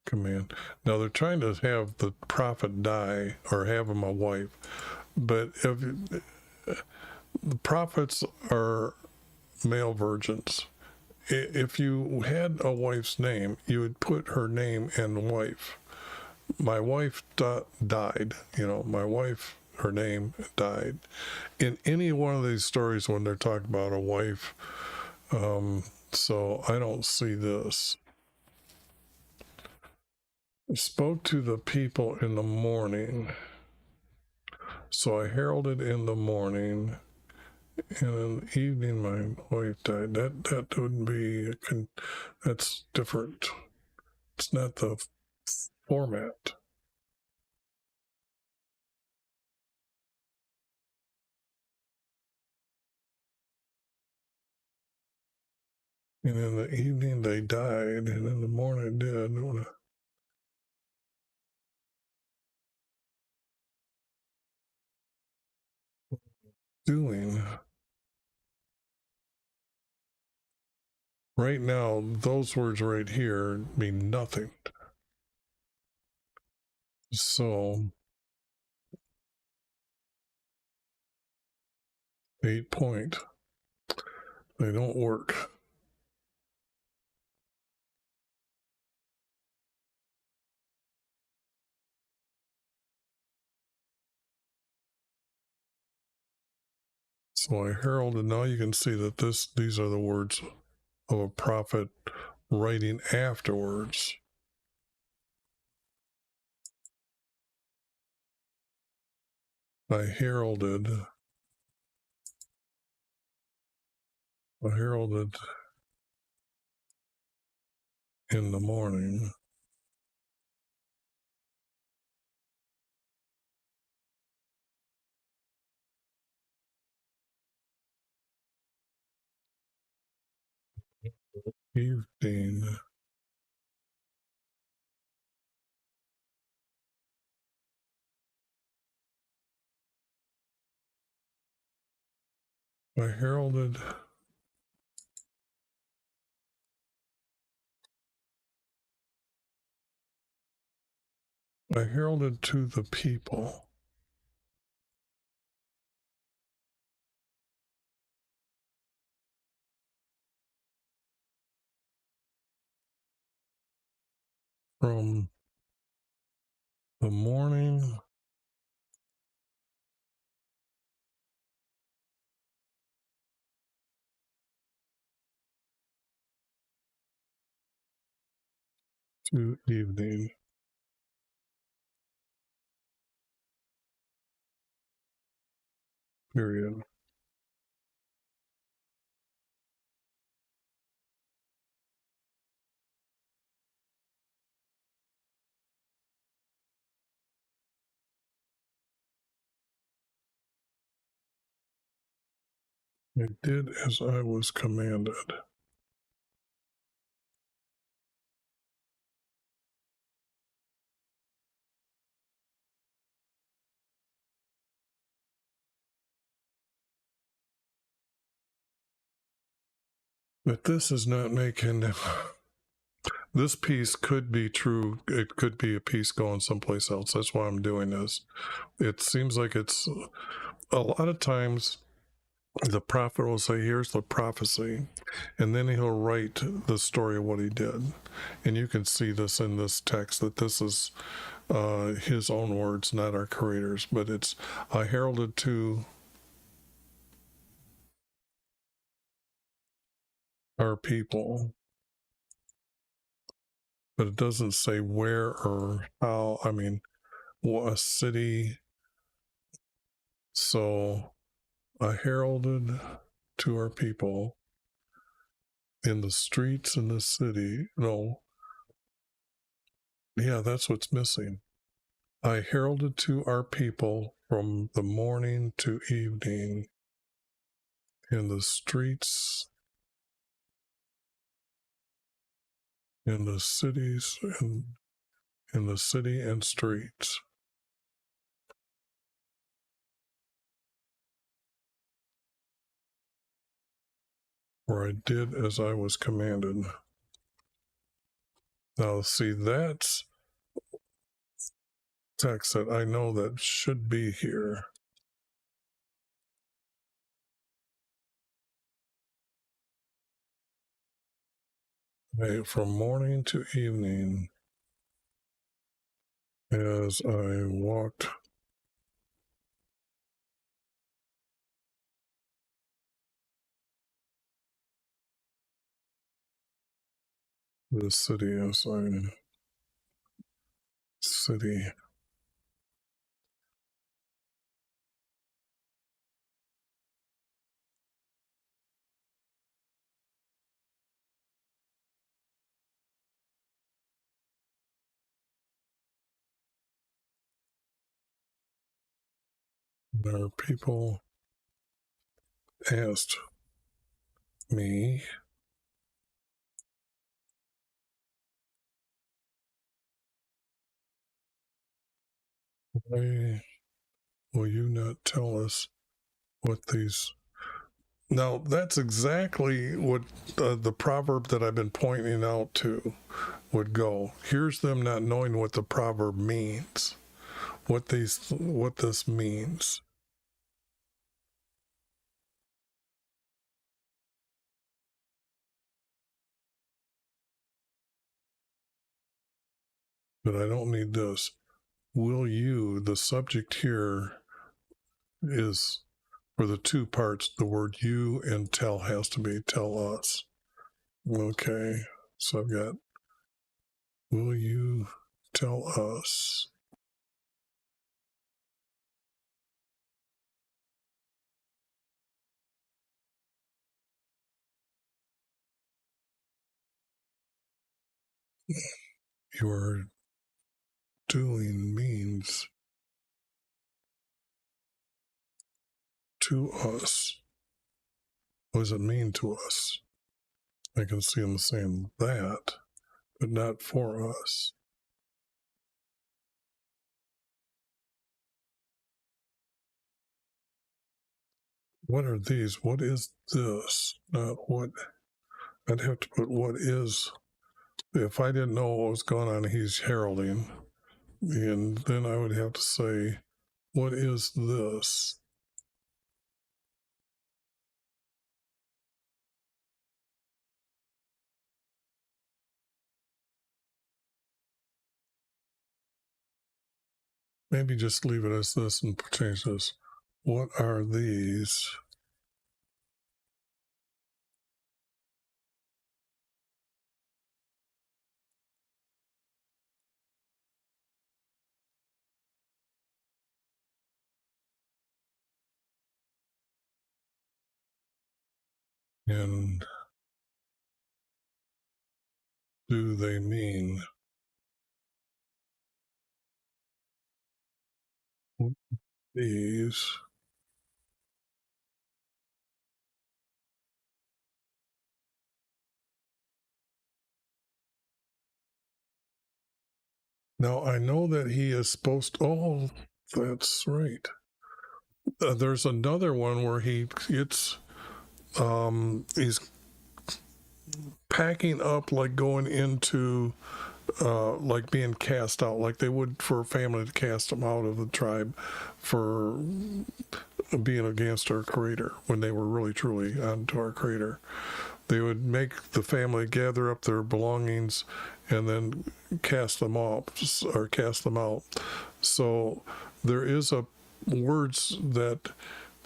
Speaker 1: command. Now they're trying to have the prophet die or have him a wife, but if the prophets are male virgins, if you had a wife's name, you would put her name and wife. My wife died, my wife, her name died. In any one of these stories when they're talking about a wife, so I don't see this. I spoke to the people in the morning. So I heralded in the morning, and in the evening my wife died. That wouldn't be, that's different. It's not the format. And in the evening they died, and in the morning did. Doing right now, those words right here mean nothing. So 8 point, they don't work. So I heralded. Now you can see that these are the words of a prophet writing afterwards. I heralded in the morning. Evening. I heralded to the people. From the morning to evening. Period. I did as I was commanded. But this is not making this piece could be true. It could be a piece going someplace else. That's why I'm doing this. It seems like it's a lot of times the prophet will say, here's the prophecy, and then he'll write the story of what he did. And you can see this in this text, that this is his own words, not our Creator's, but it's heralded to our people. But it doesn't say where or how. I mean, what a city. So heralded to our people in the streets in the city. No. Yeah, that's what's missing. I heralded to our people from the morning to evening in the streets, in the cities, in the city and streets. For I did as I was commanded. Now, see, that's text that I know that should be here. Okay, from morning to evening, as I walked the city, as I city. Our people asked me, why will you not tell us what these? Now, that's exactly what the proverb that I've been pointing out to would go. Here's them not knowing what the proverb means, what this means. But I don't need this. Will you, the subject here is for the two parts, the word you and tell has to be tell us. Okay, so I've got, will you tell us? You are doing means to us. What does it mean to us? I can see him saying that, but not for us. What are these? What is this? Not what. I'd have to put what is. If I didn't know what was going on, he's heralding. And then I would have to say, what is this? Maybe just leave it as this and change this. What are these? And do they mean? These. Now I know that he is supposed to, oh, that's right. There's another one where he's packing up, like going into, like being cast out, like they would for a family to cast them out of the tribe for being against our Creator when they were really truly onto our Creator. They would make the family gather up their belongings and then cast them off or cast them out. So there is a words that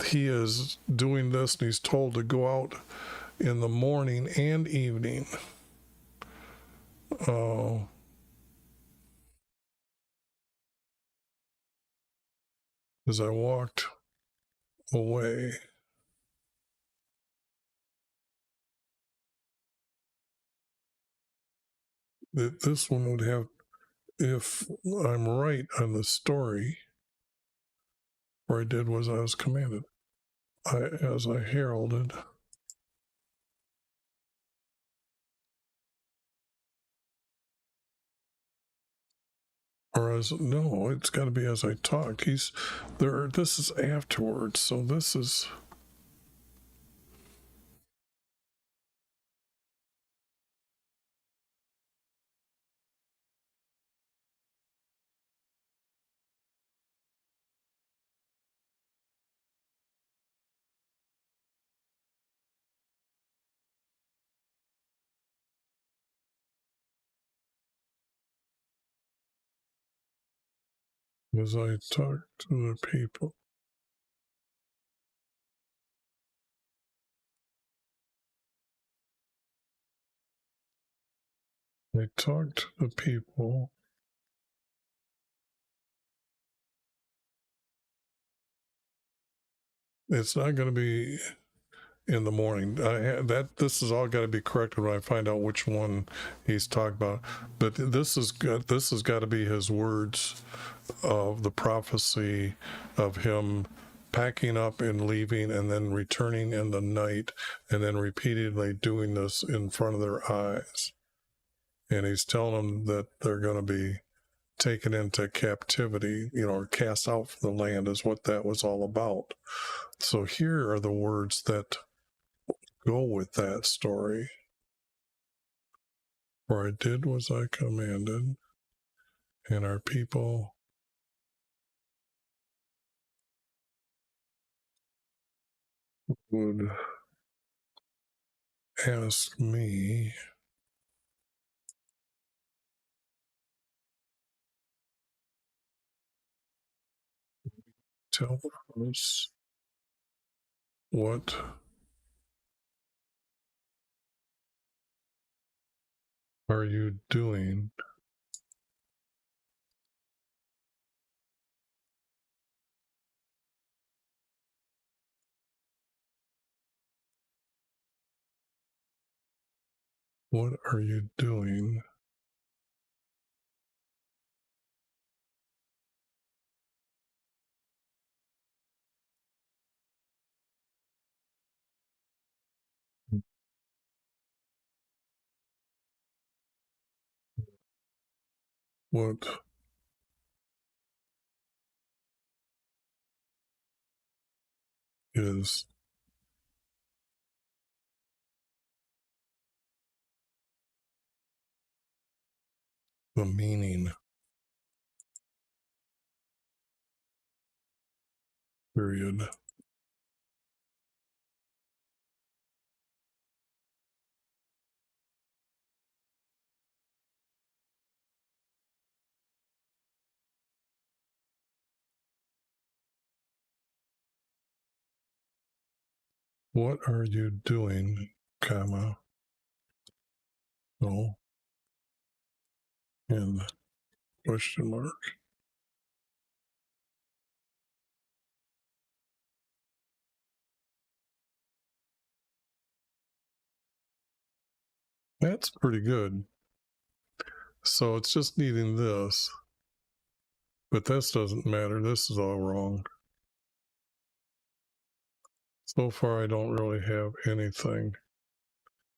Speaker 1: he is doing this, and he's told to go out in the morning and evening. As I walked away, that this one would have, if I'm right on the story, where I did was I was commanded, as I heralded. Or as, no, it's got to be as I talked. He's there. This is afterwards, so this is. As I talked to the people. I talked to the people. It's not going to be in the morning. This is all got to be corrected when I find out which one he's talking about. But this has got to be his words of the prophecy of him packing up and leaving and then returning in the night and then repeatedly doing this in front of their eyes. And he's telling them that they're going to be taken into captivity, or cast out from the land, is what that was all about. So here are the words that go with that story. For I did was I commanded, and our people would ask me, tell us what are you doing? What are you doing? What is the meaning? Period. What are you doing, comma, no, and question mark. That's pretty good. So it's just needing this. But this doesn't matter. This is all wrong. So far, I don't really have anything.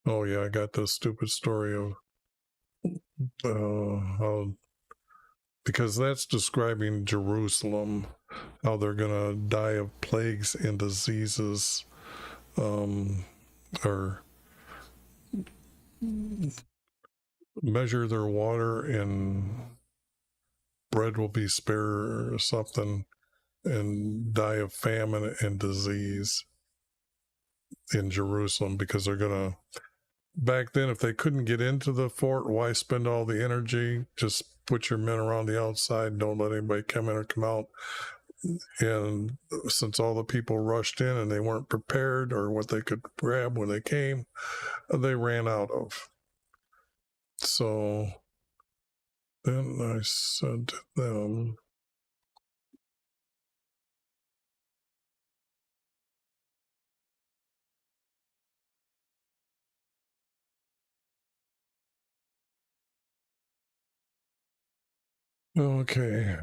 Speaker 1: Oh, yeah, I got this stupid story of how, because that's describing Jerusalem, how they're going to die of plagues and diseases, or measure their water and bread will be spare or something, and die of famine and disease in Jerusalem, because they're going to, back then, if they couldn't get into the fort, why spend all the energy? Just put your men around the outside, don't let anybody come in or come out. And since all the people rushed in and they weren't prepared or what they could grab when they came, they ran out of. So then I said to them, okay,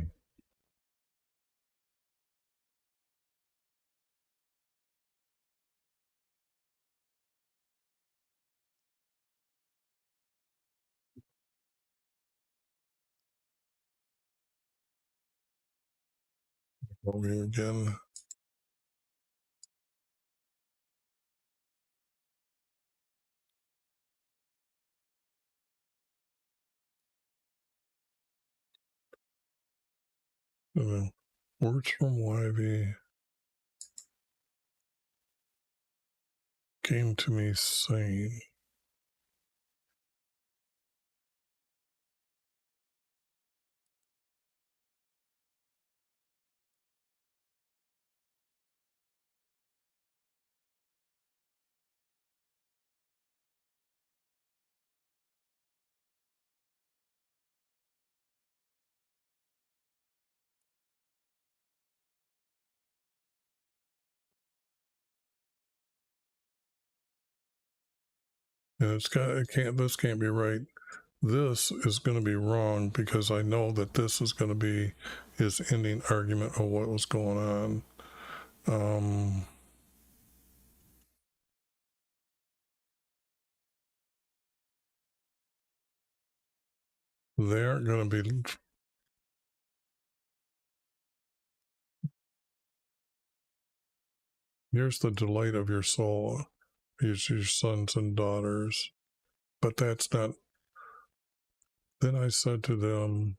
Speaker 1: over here again. Words from YV came to me saying, and this can't be right. This is going to be wrong, because I know that this is going to be his ending argument of what was going on. They aren't going to be. Here's the delight of your soul, is your sons and daughters. But that's not. Then I said to them,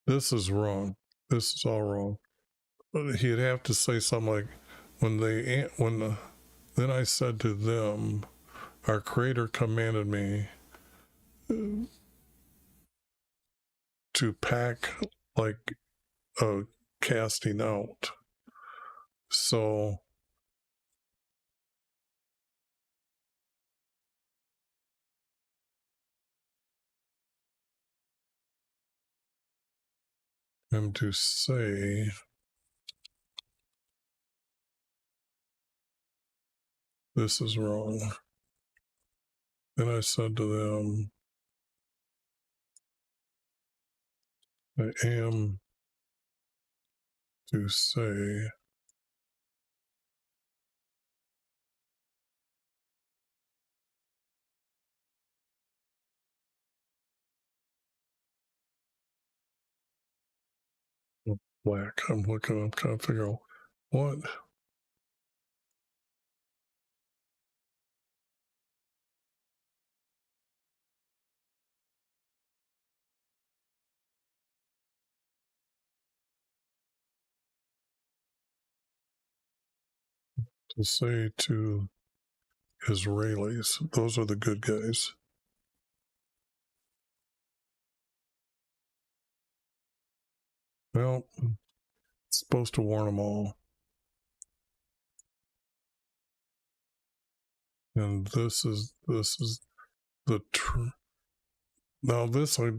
Speaker 1: this is wrong. This is all wrong. But he'd have to say something like, then I said to them, our Creator commanded me to pack like a casting out. So I'm to say, this is wrong. Then I said to them, I am to say, black. I'm trying to figure out what. To say to Israelis. Those are the good guys. Well, it's supposed to warn them all. And this is the now this I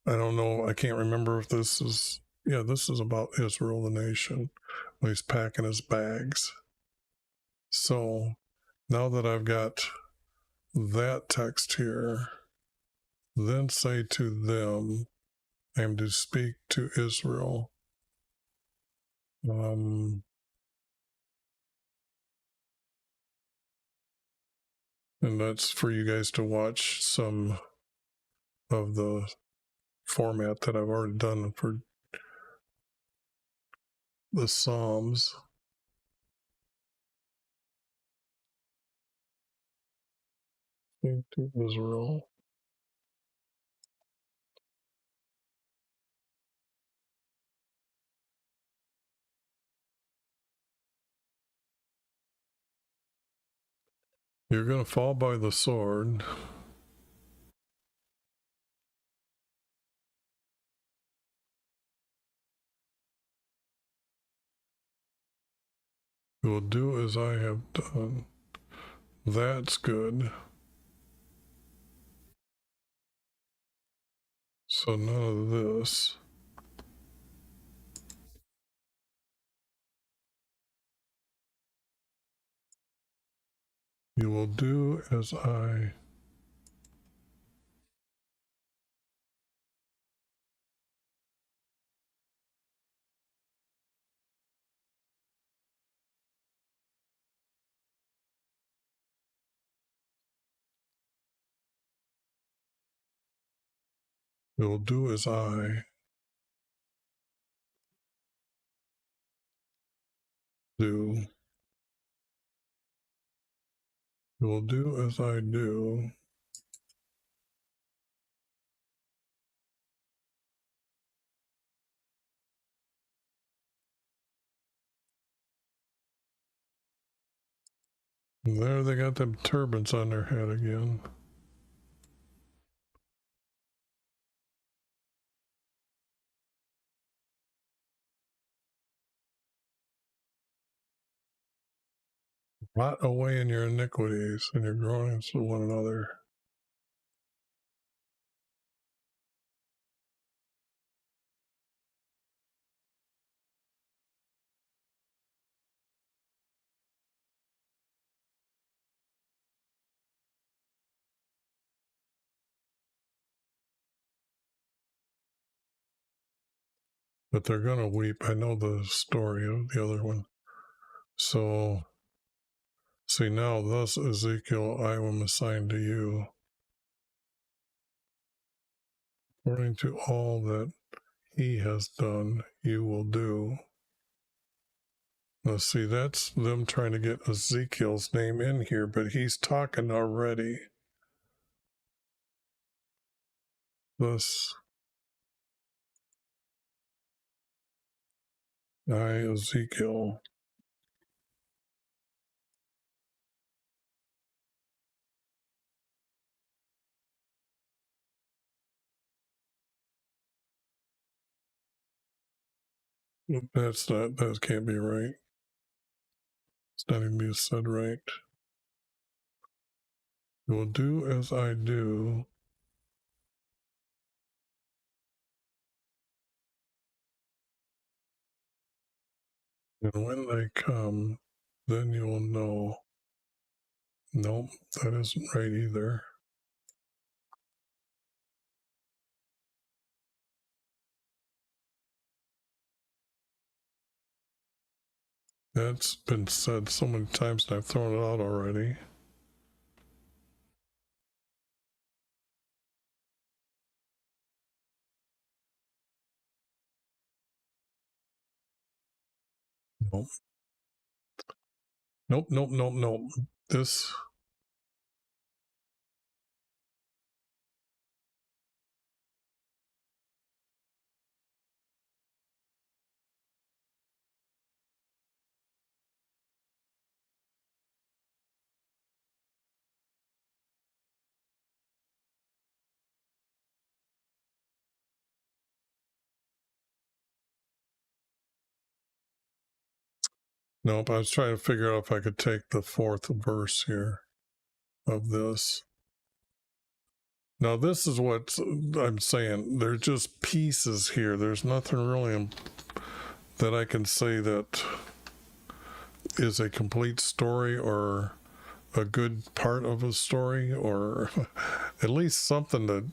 Speaker 1: don't know, I can't remember if this is, yeah, this is about Israel the nation when he's packing his bags. So now that I've got that text here, then say to them, I am to speak to Israel. And that's for you guys to watch some of the format that I've already done for the Psalms. To Israel. You're going to fall by the sword. You will do as I have done. That's good. So none of this. You will do as I. You will do as I do. You will do as I do. And there they got them turbans on their head again. Rot away in your iniquities and your groanings to one another. But they're going to weep. I know the story of the other one. So, see now, thus Ezekiel, I am assigned to you, according to all that he has done, you will do. Now, see, that's them trying to get Ezekiel's name in here, but he's talking already. Thus, I, Ezekiel. That can't be right. It's not even being said right. You will do as I do. And when they come, then you will know. Nope, that isn't right either. That's been said so many times and I've thrown it out already. Nope. Nope. This. Nope, I was trying to figure out if I could take the fourth verse here of this. Now, this is what I'm saying. There's just pieces here. There's nothing really that I can say that is a complete story or a good part of a story or at least something to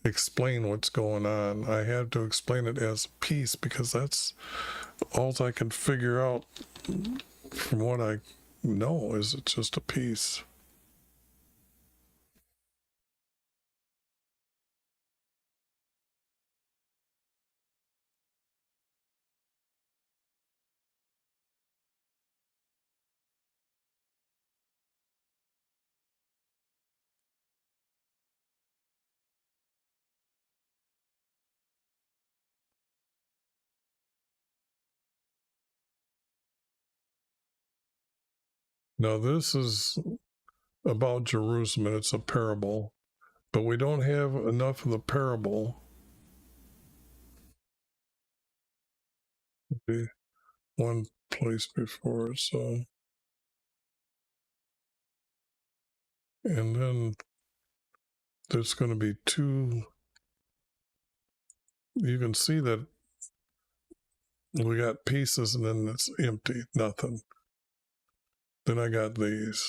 Speaker 1: explain what's going on. I had to explain it as a piece because that's all I can figure out from what I know is it's just a piece. Now, this is about Jerusalem, and it's a parable, but we don't have enough of the parable. Be one place before it, so, and then there's going to be two. You can see that we got pieces and then it's empty, nothing. Then I got these.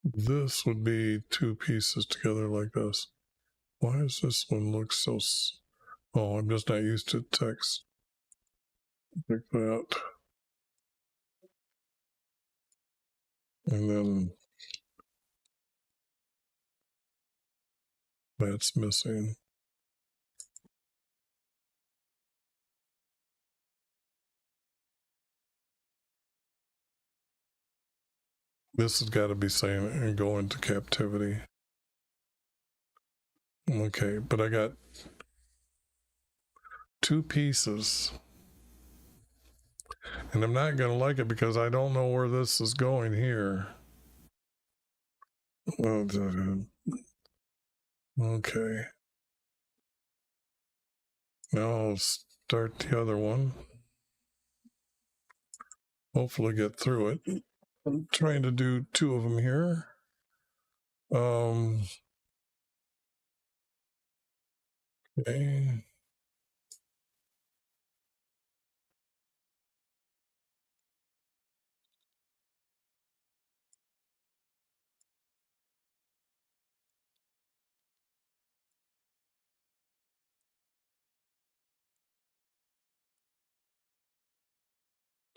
Speaker 1: This would be two pieces together like this. Why does this one look so... Oh, I'm just not used to text like that. And then that's missing. This has got to be saying and go into captivity. Okay, but I got two pieces. And I'm not going to like it because I don't know where this is going here. Okay. Now I'll start the other one. Hopefully get through it. I'm trying to do two of them here. Okay.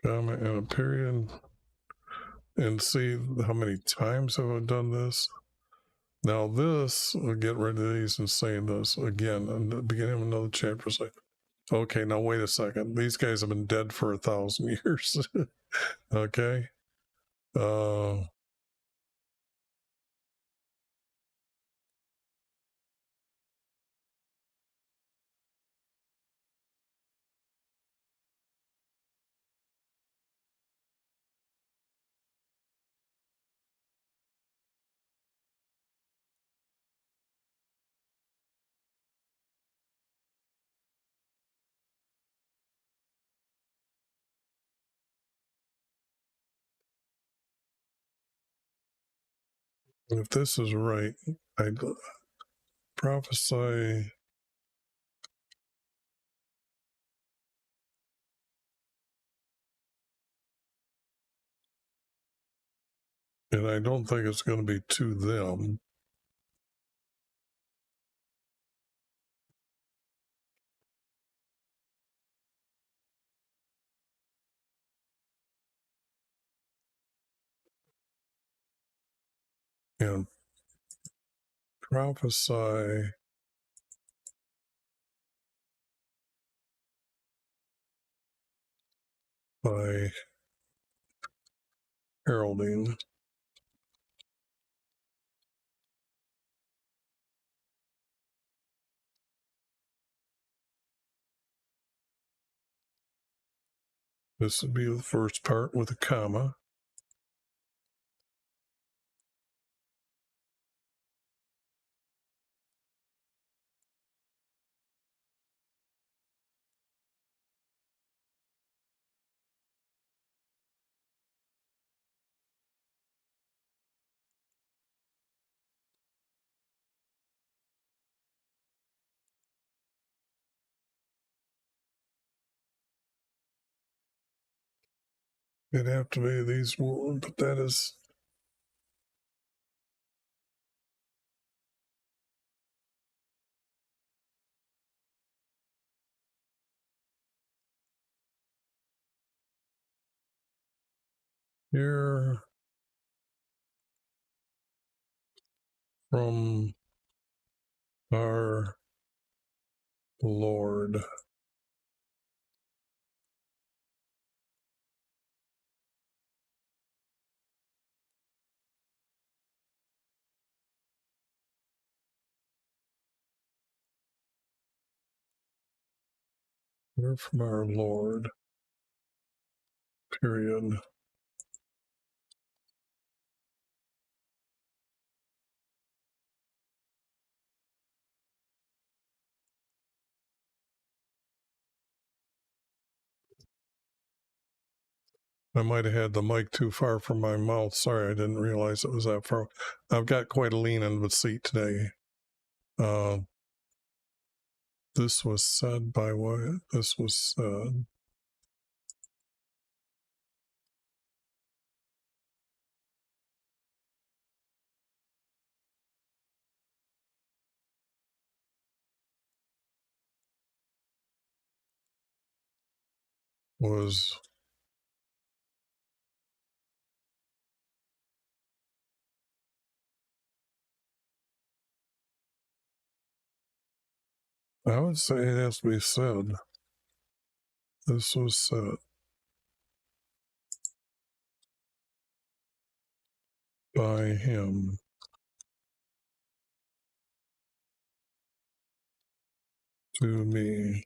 Speaker 1: Comma and a period. And see how many times have I done this. Now this, we'll get rid of these and saying this again in the beginning of another chapter. Say, okay, now wait a second. These guys have been dead for 1,000 years. Okay. If this is right, I prophesy. And I don't think it's going to be to them. And prophesy by heralding. This would be the first part with a comma. It'd have to be these words, but that is here from our Lord. We're from our Lord. Period. I might have had the mic too far from my mouth. Sorry, I didn't realize it was that far. I've got quite a lean in the seat today. This was said by what? This was said. Was I would say it has to be said. This was said by him to me.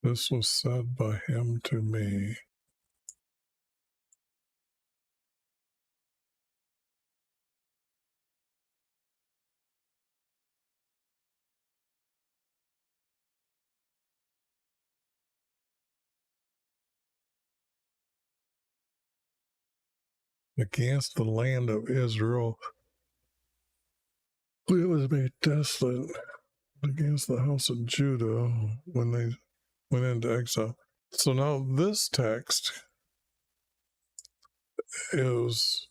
Speaker 1: This was said by him to me. Against the land of Israel, it was made desolate. Against the house of Judah when they went into exile. So now this text is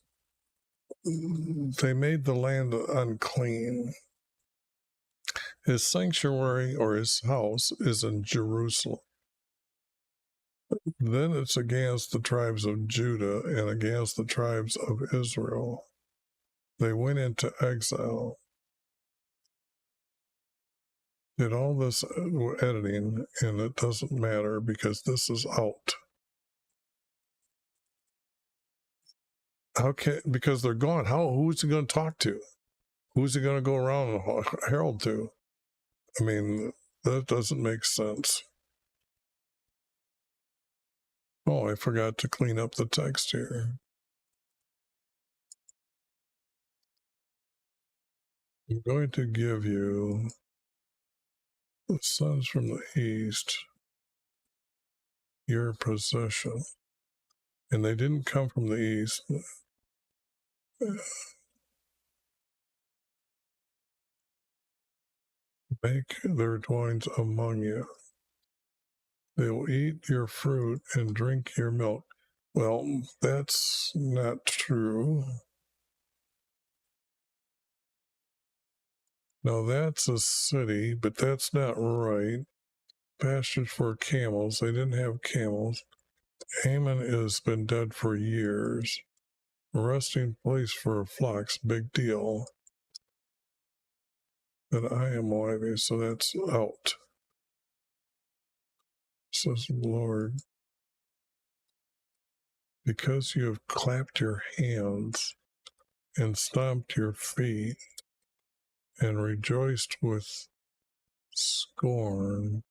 Speaker 1: they made the land unclean. His sanctuary or his house is in Jerusalem. Then it's against the tribes of Judah and against the tribes of Israel. They went into exile. Did all this editing, and it doesn't matter because this is out. How can, because they're gone. Who's he going to talk to? Who's he going to go around and herald to? I mean, that doesn't make sense. Oh, I forgot to clean up the text here. I'm going to give you the sons from the east, your possession. And they didn't come from the east. Make their dwellings among you. They will eat your fruit and drink your milk. Well, that's not true. Now that's a city, but that's not right. Pastures for camels. They didn't have camels. Haman has been dead for years. A resting place for flocks, big deal. But I am wiving, so that's out. Says the Lord. Because you have clapped your hands and stomped your feet and rejoiced with scorn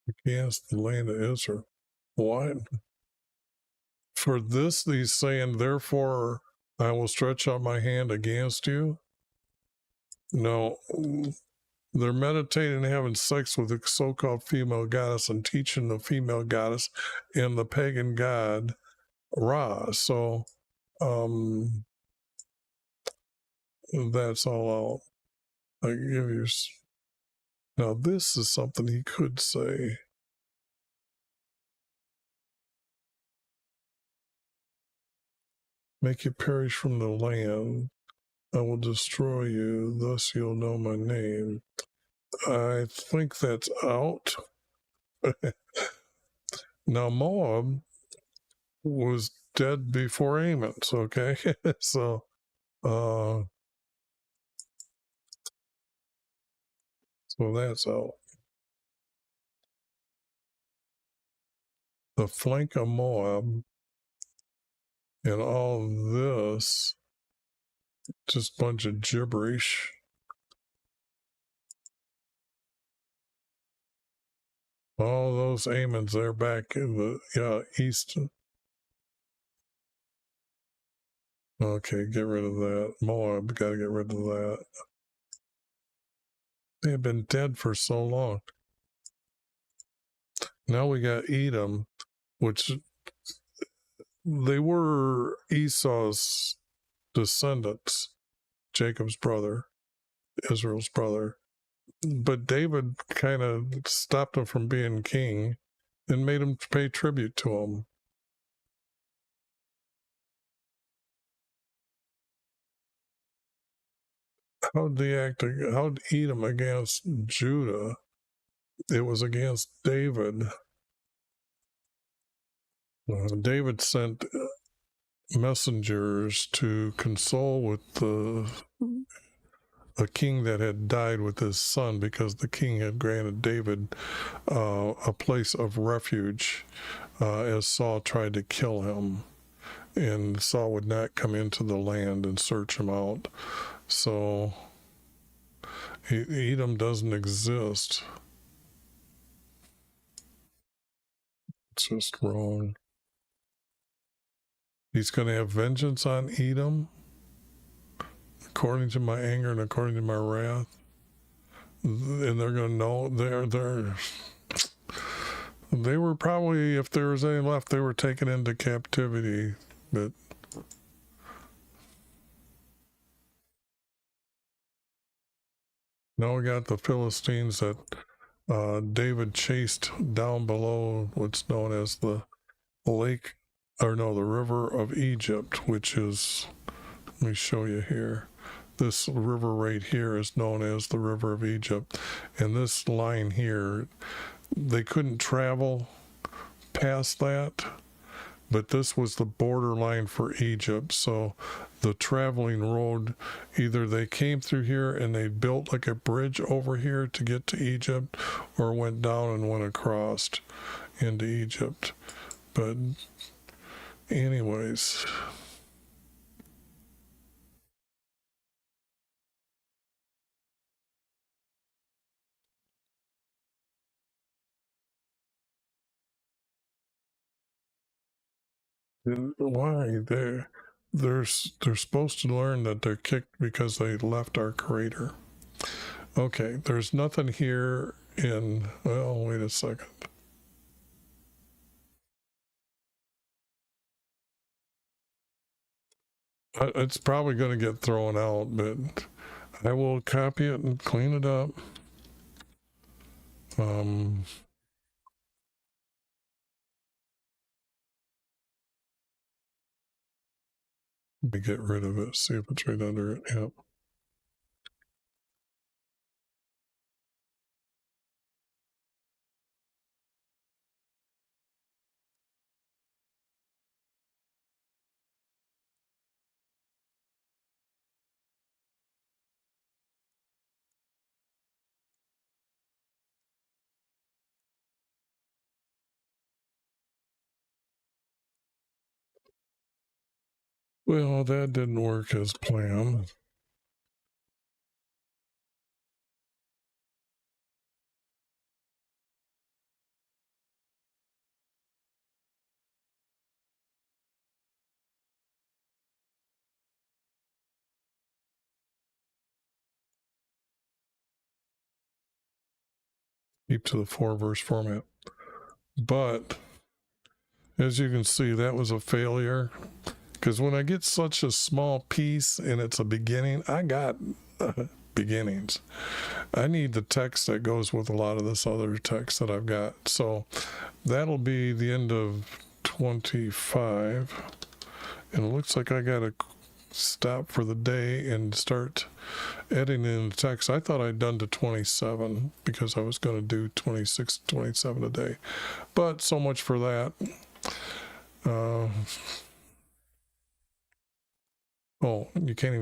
Speaker 1: against the land of Israel. What? For this he's saying, therefore I will stretch out my hand against you? No, they're meditating and having sex with the so-called female goddess and teaching the female goddess and the pagan god Ra. So that's all I give you. Now this is something he could say. Make you perish from the land. I will destroy you, thus you'll know my name. I think that's out. Now Moab was dead before Amos, okay? So so that's out. the flank of Moab, and all this, just a bunch of gibberish. All those Ammons, they're back in the east. Okay, get rid of that. Moab, gotta get rid of that. They have been dead for so long. Now we got Edom, which they were Esau's descendants, Jacob's brother, Israel's brother. But David kind of stopped him from being king and made him pay tribute to him. How'd Edom against Judah? It was against David. David sent messengers to console with a king that had died with his son, because the king had granted David a place of refuge as Saul tried to kill him, and Saul would not come into the land and search him out. So Edom doesn't exist. It's just wrong. He's going to have vengeance on Edom according to my anger and according to my wrath. And they're going to know they were probably, if there was any left, they were taken into captivity. But now we got the Philistines that David chased down below what's known as the river of Egypt, which is, let me show you here. This river right here is known as the River of Egypt. And this line here, they couldn't travel past that, but this was the borderline for Egypt. So the traveling road, either they came through here and they built like a bridge over here to get to Egypt, or went down and went across into Egypt. But anyways, why they're supposed to learn that they're kicked because they left our Creator. Okay, there's nothing here in, well, wait a second. It's probably going to get thrown out, but I will copy it and clean it up. Let me get rid of it, see if it's right under it. Yep. Well, that didn't work as planned. Keep to the 4-verse format. But as you can see, that was a failure, because when I get such a small piece and it's a beginning, I got beginnings. I need the text that goes with a lot of this other text that I've got. So that'll be the end of 25. And it looks like I got to stop for the day and start editing in the text. I thought I'd done to 27 because I was going to do 26, 27 a day. But so much for that. Oh, you can't even